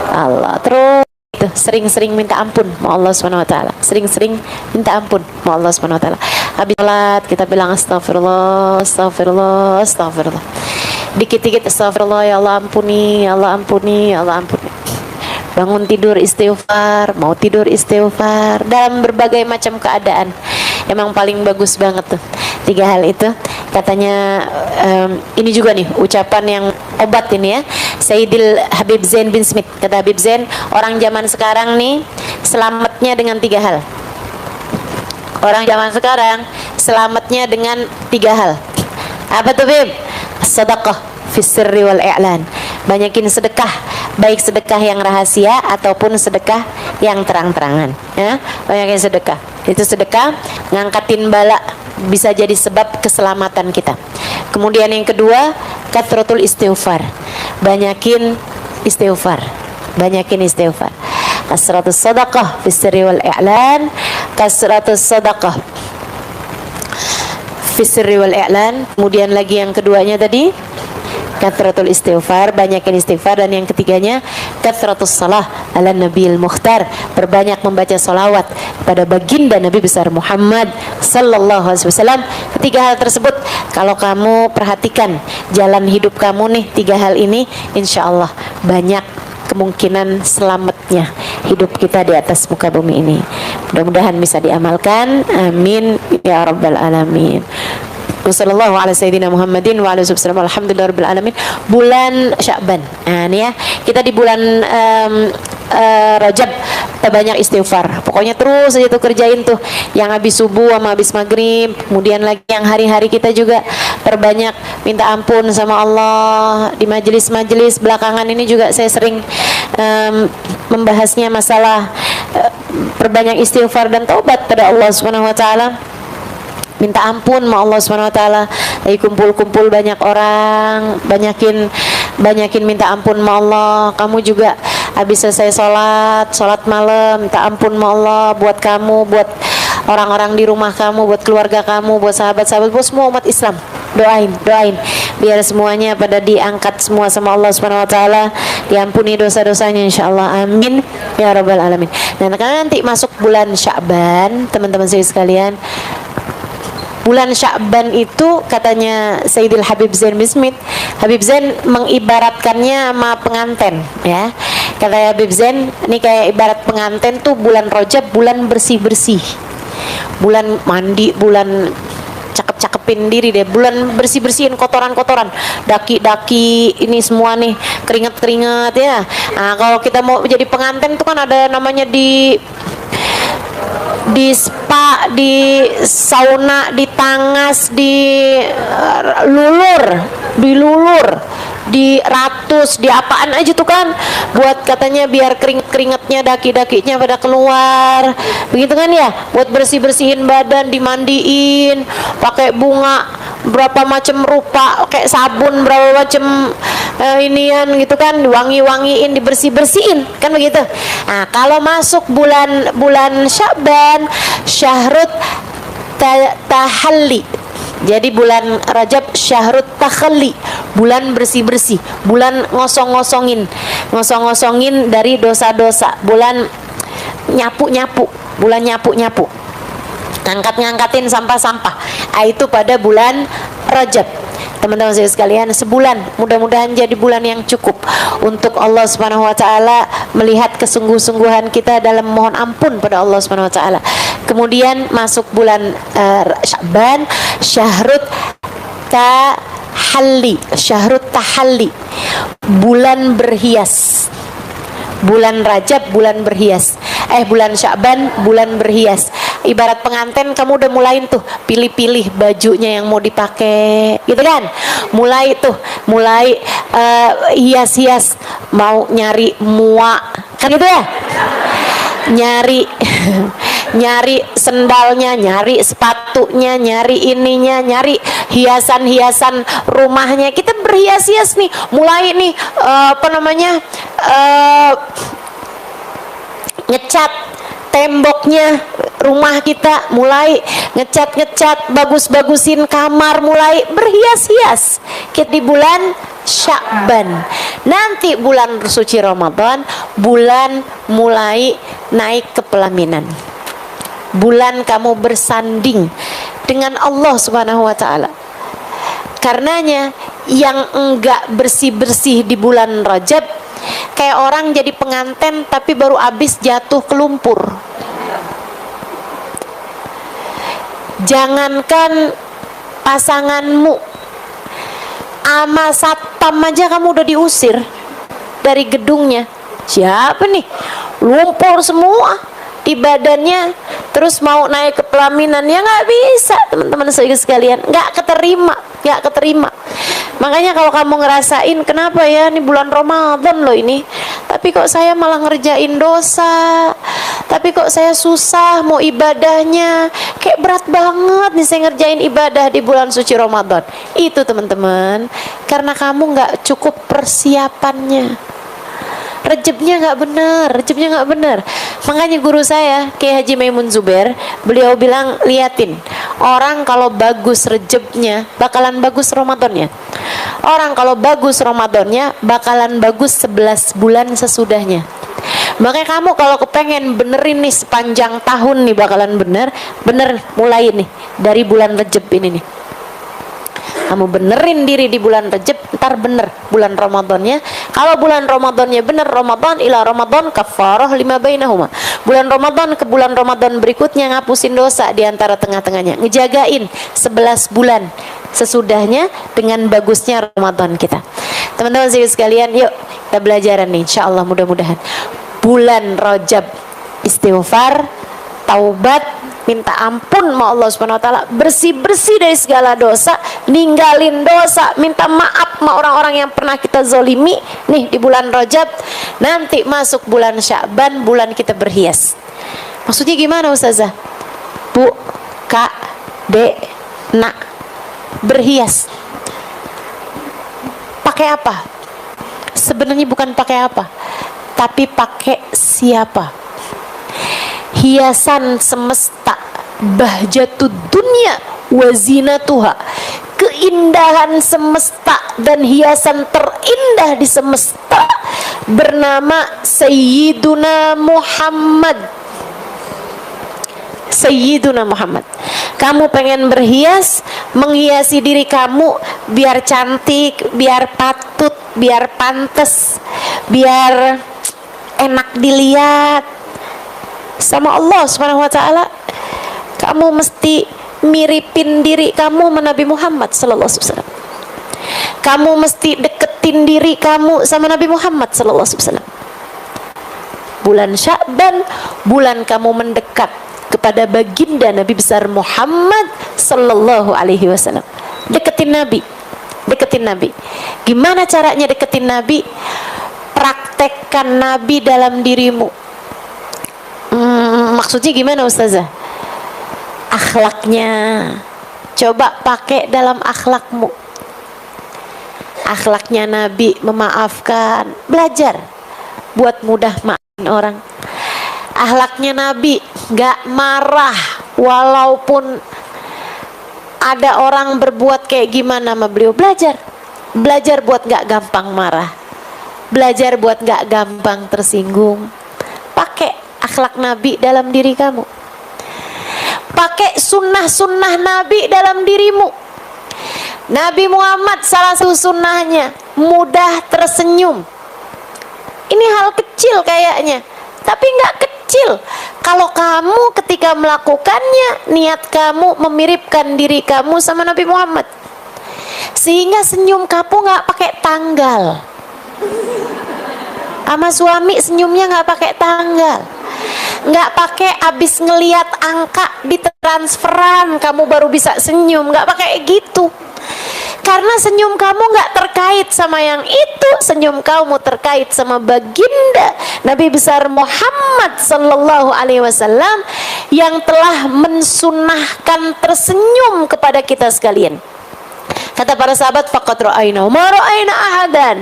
Allah. Terus itu, sering-sering minta ampun sama Allah Subhanahu wa taala. Sering-sering minta ampun sama Allah Subhanahu wa taala. Habis salat kita bilang astagfirullah, astagfirullah, astagfirullah. Dikit-dikit astagfirullah, ya Allah ampuni, ya Allah ampuni, ya Allah ampuni. Bangun tidur istighfar, mau tidur istighfar, dalam berbagai macam keadaan. Emang paling bagus banget tuh 3 hal itu. Katanya ini juga nih ucapan yang obat ini ya, Sayyidil Habib Zain bin Smith. Kata Habib Zain, orang zaman sekarang nih selamatnya dengan 3 hal. Orang zaman sekarang selamatnya dengan 3 hal. Apa tuh Bib? Sedekah fis sirri wal i'lan. Banyakin sedekah, baik sedekah yang rahasia ataupun sedekah yang terang-terangan ya. Banyakin sedekah. Itu sedekah ngangkatin bala, bisa jadi sebab keselamatan kita. Kemudian yang kedua, kathratul istighfar. Banyakin istighfar. Banyakin istighfar. Kasratus sadaqah fis sirri wal i'lan. Kasratus sadaqah fis sirri wal i'lan. Kemudian lagi yang keduanya tadi kathratul istighfar, banyakin istighfar. Dan yang ketiganya kathratus salah ala Nabil Mukhtar, berbanyak membaca salawat pada baginda Nabi besar Muhammad sallallahu alaihi wasallam. Ketiga hal tersebut kalau kamu perhatikan jalan hidup kamu nih, 3 hal ini, insya Allah banyak kemungkinan selamatnya hidup kita di atas muka bumi ini. Mudah-mudahan bisa diamalkan, amin ya rabbal alamin. Wassallallahu ala sayyidina Muhammadin wa ala wasallam. Alhamdulillahirabbil alamin. Bulan Sya'ban. Nah, ini ya, kita di bulan Rajab banyak istighfar. Pokoknya terus aja tuh kerjain tuh yang habis subuh sama habis maghrib. Kemudian lagi yang hari-hari kita juga perbanyak minta ampun sama Allah. Di majelis-majelis belakangan ini juga saya sering membahasnya masalah perbanyak istighfar dan taubat pada Allah Subhanahu wa taala. Minta ampun sama Allah Subhanahu wa taala. Lagi kumpul-kumpul banyak orang, banyakin minta ampun sama Allah. Kamu juga habis selesai sholat malam, minta ampun sama Allah buat kamu, buat orang-orang di rumah kamu, buat keluarga kamu, buat sahabat-sahabat, buat semua umat Islam. Doain biar semuanya pada diangkat semua sama Allah Subhanahu wa taala, diampuni dosa-dosanya insyaallah, amin ya rabbal alamin. Dan karena nanti masuk bulan Sya'ban, teman-teman saya sekalian, bulan Sya'ban itu katanya Sayyidil Habib Zain bin Smith, Habib Zain mengibaratkannya sama pengantin ya. Kata Habib Zain, ini kayak ibarat pengantin tuh bulan Rajab, bulan bersih-bersih, bulan mandi, bulan cakep-cakepin diri deh, bulan bersih-bersihin kotoran-kotoran, daki-daki ini semua nih, keringat-keringat ya. Nah, kalau kita mau jadi pengantin tuh kan ada namanya di spa, di sauna, di tangas, di lulur, di ratus, di apaan aja tuh kan, buat katanya biar keringetnya, daki-dakinya pada keluar, begitu kan ya, buat bersih-bersihin badan, dimandiin, pakai bunga berapa macam rupa, kayak sabun berapa macam inian gitu kan, wangi-wangiin, dibersih-bersihin kan begitu. Nah, kalau masuk bulan Sya'ban, syahrut tahalli. Jadi bulan Rajab syahrut takhalli, bulan bersih-bersih, bulan ngosong-ngosongin dari dosa-dosa, bulan nyapu-nyapu, bulan nyapu-nyapu, ngangkatin sampah-sampah. Itu pada bulan Rajab. Teman-teman saya sekalian, sebulan, mudah-mudahan jadi bulan yang cukup untuk Allah Subhanahu wa taala melihat kesungguh-sungguhan kita dalam mohon ampun pada Allah Subhanahu wa taala. Kemudian masuk bulan Sya'ban, syahrut tahalli, bulan berhias. Bulan Rajab bulan berhias, bulan Sya'ban bulan berhias. Ibarat pengantin, kamu udah mulain tuh pilih-pilih bajunya yang mau dipakai, gitu kan? Mulai hias-hias, mau nyari muak, kan gitu ya? Nyari sendalnya, nyari sepatunya, nyari ininya, nyari hiasan-hiasan rumahnya. Kita berhias-hias nih, mulai nih ngecat temboknya rumah kita, mulai ngecat, bagus-bagusin kamar, mulai berhias-hias. Kita di bulan Sya'ban. Nanti bulan suci Ramadan, bulan mulai naik ke pelaminan. Bulan kamu bersanding dengan Allah Subhanahu wa taala. Karenanya yang enggak bersih-bersih di bulan Rajab kayak orang jadi pengantin tapi baru habis jatuh ke lumpur. Jangankan pasanganmu, ama satpam aja kamu udah diusir dari gedungnya. Siapa nih? Lumpur semua di badannya, terus mau naik ke pelaminan, ya nggak bisa teman-teman sekalian, nggak keterima. Makanya kalau kamu ngerasain kenapa ya ini bulan Ramadan loh ini, tapi kok saya malah ngerjain dosa, tapi kok saya susah mau ibadahnya, kayak berat banget nih saya ngerjain ibadah di bulan suci Ramadan. Itu teman-teman, karena kamu nggak cukup persiapannya. Rejebnya nggak benar. Makanya guru saya Kiai Haji Maimun Zubair, beliau bilang, liatin orang kalau bagus rejebnya bakalan bagus Ramadannya. Orang kalau bagus Ramadannya bakalan bagus 11 bulan sesudahnya. Makanya kamu kalau kepengen benerin nih sepanjang tahun nih bakalan bener mulai nih dari bulan Rejeb ini nih. Kamu benerin diri di bulan Rejab, ntar bener bulan Ramadannya. Kalau bulan Ramadannya bener, Ramadan ila Ramadan kafarah lima bainahuma. Bulan Ramadan ke bulan Ramadan berikutnya ngapusin dosa di antara tengah-tengahnya. Ngejagain 11 bulan sesudahnya dengan bagusnya Ramadan kita. Teman-teman sekalian, yuk kita belajaran nih, insyaallah mudah-mudahan. Bulan Rajab istighfar, taubat, minta ampun sama Allah Subhanahu wa taala, bersih-bersih dari segala dosa, ninggalin dosa, minta maaf sama orang-orang yang pernah kita zolimi nih di bulan Rajab. Nanti masuk bulan Sya'ban, bulan kita berhias. Maksudnya gimana Ustazah? Bu, Kak, Dek, Nak, berhias pakai apa? Sebenarnya bukan pakai apa, tapi pakai siapa? Hiasan semesta, bahjatud dunya wazinatuha, keindahan semesta dan hiasan terindah di semesta bernama Sayyiduna Muhammad. Sayyiduna Muhammad. Kamu pengen berhias, menghiasi diri kamu biar cantik, biar patut, biar pantas, biar enak dilihat sama Allah Subhanahu wa taala. Kamu mesti miripin diri kamu sama Nabi Muhammad sallallahu alaihi wasallam. Kamu mesti deketin diri kamu sama Nabi Muhammad sallallahu alaihi wasallam. Bulan Sya'ban, bulan kamu mendekat kepada baginda Nabi besar Muhammad sallallahu alaihi wasallam. Deketin Nabi. Deketin Nabi. Gimana caranya deketin Nabi? Praktekkan Nabi dalam dirimu. Maksudnya gimana Ustazah? Akhlaknya coba pakai dalam akhlakmu. Akhlaknya Nabi memaafkan, belajar buat mudah maafin orang. Akhlaknya Nabi gak marah walaupun ada orang berbuat kayak gimana sama beliau. Belajar buat gak gampang marah, belajar buat gak gampang tersinggung. Pakai akhlak Nabi dalam diri kamu. Pakai sunnah-sunnah Nabi dalam dirimu. Nabi Muhammad salah satu sunnahnya mudah tersenyum. Ini hal kecil kayaknya, tapi nggak kecil. Kalau kamu ketika melakukannya, niat kamu memiripkan diri kamu sama Nabi Muhammad, sehingga senyum kamu nggak pakai tanggal. Sama suami senyumnya nggak pakai tanggal, nggak pakai abis ngeliat angka di transferan kamu baru bisa senyum, nggak pakai gitu. Karena senyum kamu nggak terkait sama yang itu, senyum kamu terkait sama baginda Nabi besar Muhammad sallallahu alaihi wasallam yang telah mensunahkan tersenyum kepada kita sekalian. Kata para sahabat, faqad ra'aina ma ra'aina ahadan.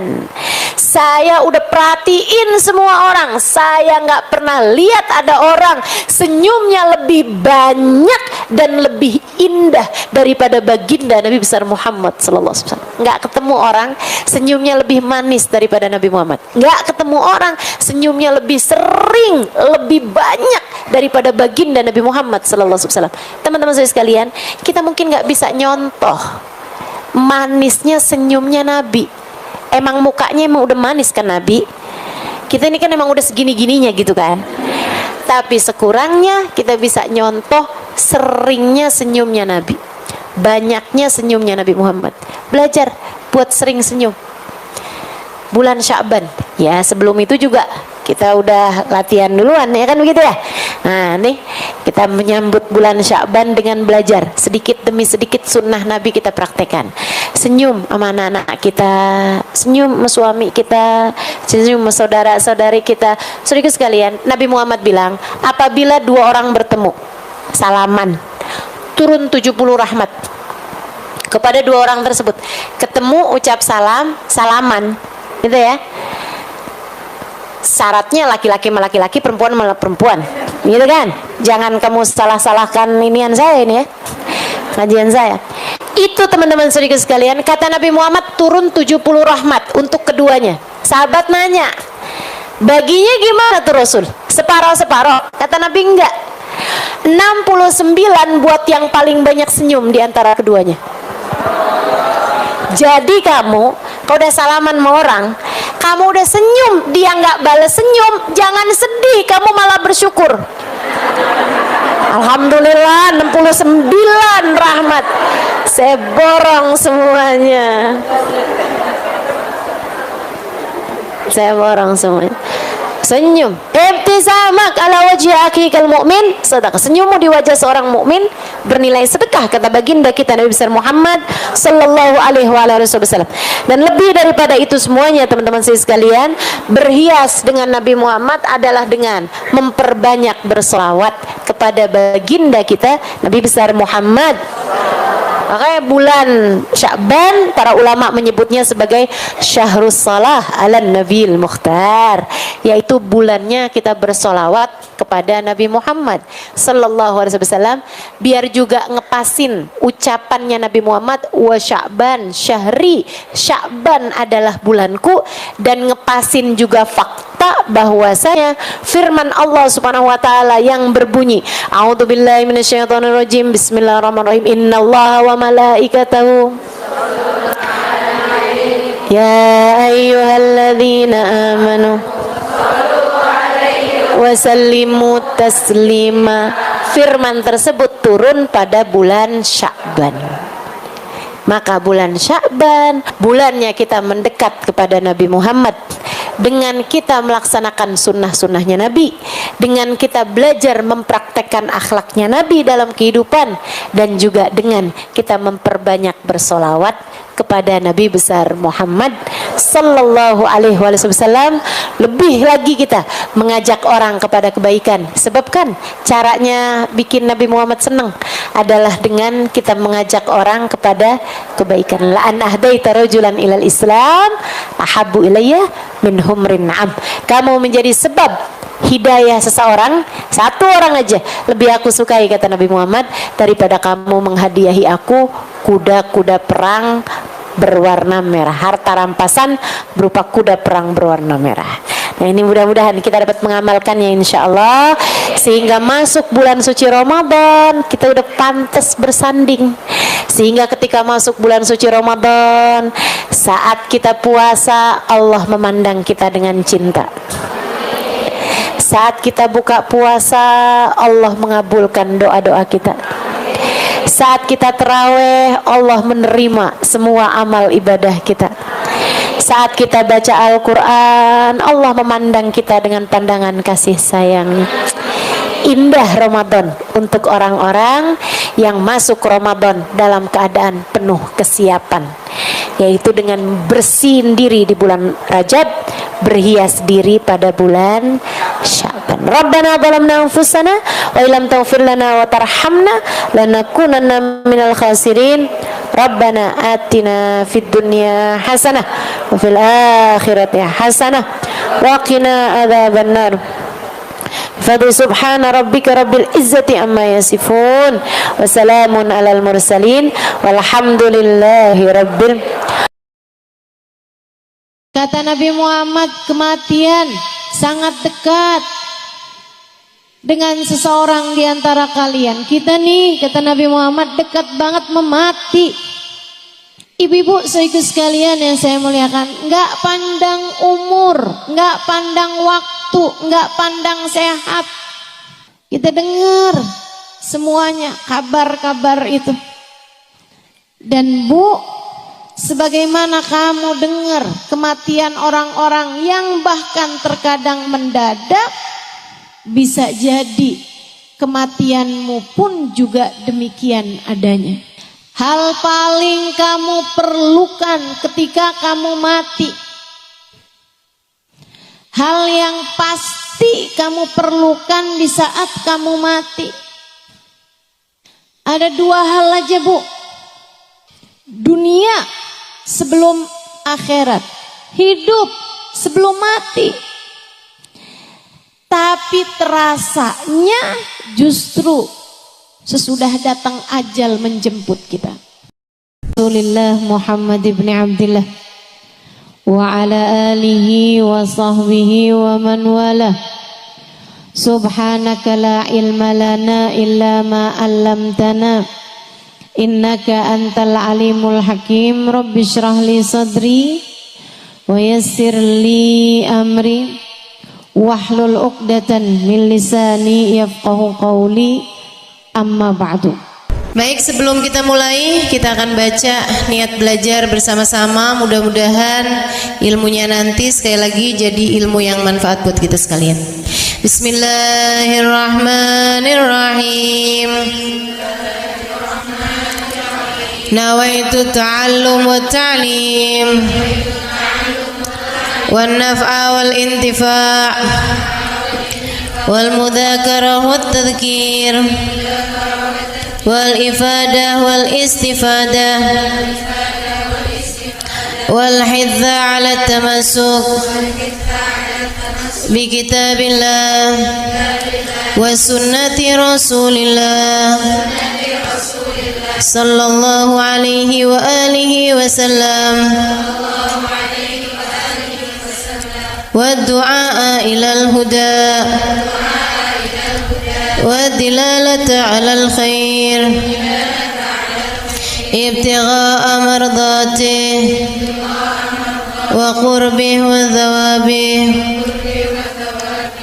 Saya udah perhatiin semua orang, saya nggak pernah lihat ada orang senyumnya lebih banyak dan lebih indah daripada baginda Nabi besar Muhammad sallallahu alaihi wasallam. Nggak ketemu orang senyumnya lebih manis daripada Nabi Muhammad. Nggak ketemu orang senyumnya lebih sering, lebih banyak daripada baginda Nabi Muhammad sallallahu alaihi wasallam. Teman-teman saya sekalian, kita mungkin nggak bisa nyontoh manisnya senyumnya Nabi. Emang mukanya emang udah manis kan Nabi? Kita ini kan emang udah segini-gininya gitu kan. Tapi sekurangnya kita bisa nyontoh seringnya senyumnya Nabi, banyaknya senyumnya Nabi Muhammad. Belajar buat sering senyum. Bulan Sya'ban, ya sebelum itu juga kita udah latihan duluan ya kan begitu ya. Nah nih kita menyambut bulan Sya'ban dengan belajar sedikit demi sedikit sunnah Nabi kita praktekkan. Senyum sama anak-anak kita, senyum sama suami kita, senyum sama saudara-saudari kita. Saudara sekalian, Nabi Muhammad bilang, apabila dua orang bertemu salaman, turun 70 rahmat kepada dua orang tersebut. Ketemu ucap salam, salaman gitu ya. Syaratnya laki-laki sama laki-laki, perempuan sama perempuan, gitu kan? Jangan kamu salah-salahkan inian saya ini ya, kajian saya. Itu teman-teman saudara sekalian, kata Nabi Muhammad turun 70 rahmat untuk keduanya. Sahabat nanya, baginya gimana tuh Rasul? Separoh-separoh? Kata Nabi enggak, 69 buat yang paling banyak senyum di antara keduanya. Jadi kamu kalau udah salaman sama orang, kamu udah senyum, dia nggak balas senyum, jangan sedih, kamu malah bersyukur. Alhamdulillah 69 rahmat, saya borong semuanya. Saya borong semuanya. Senyum, ibtisamak ala wajhi akikal mu'min sedekah. Senyummu di wajah seorang mukmin bernilai sedekah, kata baginda kita Nabi besar Muhammad sallallahu alaihi wasallam. Dan lebih daripada itu semuanya teman-teman saya sekalian, berhias dengan Nabi Muhammad adalah dengan memperbanyak berselawat kepada baginda kita Nabi besar Muhammad. Makanya bulan Sya'ban para ulama menyebutnya sebagai Syahrus Salah ala Nabil Mukhtar, yaitu bulannya kita bersolawat kepada Nabi Muhammad sallallahu alaihi wasallam, biar juga ngepasin ucapannya Nabi Muhammad, wa Sya'ban syahri, Sya'ban adalah bulanku, dan ngepasin juga fakta bahwasanya firman Allah Subhanahu wa taala yang berbunyi, a'udzubillahi minasyaitonirrajim, bismillahirrahmanirrahim, innallaha wa malaikatahu ya ayyuhalladzina amanu wasallimu taslima. Firman tersebut turun pada bulan Sya'ban. Maka bulan Sya'ban, bulannya kita mendekat kepada Nabi Muhammad dengan kita melaksanakan sunnah-sunnahnya Nabi, dengan kita belajar mempraktekkan akhlaknya Nabi dalam kehidupan, dan juga dengan kita memperbanyak bersolawat kepada Nabi besar Muhammad sallallahu alaihi wasallam. Lebih lagi kita mengajak orang kepada kebaikan, sebab kan caranya bikin Nabi Muhammad senang adalah dengan kita mengajak orang kepada kebaikan. La an ahdaita rajulan ilal Islam ahabbu ilayya min humrin na'am. Kamu menjadi sebab hidayah seseorang, satu orang aja lebih aku sukai, kata Nabi Muhammad, daripada kamu menghadiahi aku kuda-kuda perang berwarna merah, harta rampasan berupa kuda perang berwarna merah. Nah ini mudah-mudahan kita dapat mengamalkannya insya Allah, sehingga masuk bulan suci Ramadan kita udah pantas bersanding, sehingga ketika masuk bulan suci Ramadan, saat kita puasa, Allah memandang kita dengan cinta. Saat kita buka puasa, Allah mengabulkan doa-doa kita. Saat kita terawih, Allah menerima semua amal ibadah kita. Saat kita baca Al-Quran, Allah memandang kita dengan pandangan kasih sayang. Indah Ramadan untuk orang-orang yang masuk Ramadan dalam keadaan penuh kesiapan, yaitu dengan bersihin diri di bulan Rajab, berhias diri pada bulan Sya'ban. Rabbana zalamna anfusana wa illam taghfir lana wa tarhamna lanakunanna minal khasirin. Rabbana atina fid dunya hasanah wa fil akhirati hasanah wa qina adzabannar. Fadli subhana rabbika rabbil izzati amma yasifun wa salamun alal mursalin walhamdulillahi rabbil. Kata Nabi Muhammad, kematian sangat dekat dengan seseorang di antara kalian. Kita nih, kata Nabi Muhammad, dekat banget memati. Ibu-ibu sekaligus sekalian yang saya muliakan, enggak pandang umur, enggak pandang waktu, enggak pandang sehat. Kita dengar semuanya kabar-kabar itu. Dan Bu, sebagaimana kamu dengar kematian orang-orang yang bahkan terkadang mendadak, bisa jadi kematianmu pun juga demikian adanya. Hal paling kamu perlukan ketika kamu mati, hal yang pasti kamu perlukan di saat kamu mati, ada dua hal aja Bu. Dunia sebelum akhirat, hidup sebelum mati. Tapi terasanya justru sesudah datang ajal menjemput kita. Rasulullah Muhammad ibn Abdullah wa ala alihi wa sahbihi wa man wala. Subhanaka la ilma lana illa ma 'allamtana innaka antal alimul hakim. Rabbi shrah li sadri wa yassir li amri wahlul 'uqdatan min lisani yafqahu qawli, amma ba'du. Baik, sebelum kita mulai, kita akan baca niat belajar bersama-sama. Mudah-mudahan ilmunya nanti sekali lagi jadi ilmu yang manfaat buat kita sekalian. Bismillahirrahmanirrahim. Nawaitu ta'allum wa ta'lim والنفع والانتفاع والمذاكرة والتذكير والإفادة والاستفادة والحث على التمسك بكتاب الله وسنة رسول الله صلى الله عليه وآله وسلم والدعاء إلى الهدى والدلالة على الخير ابتغاء مرضاته وقربه وثوابه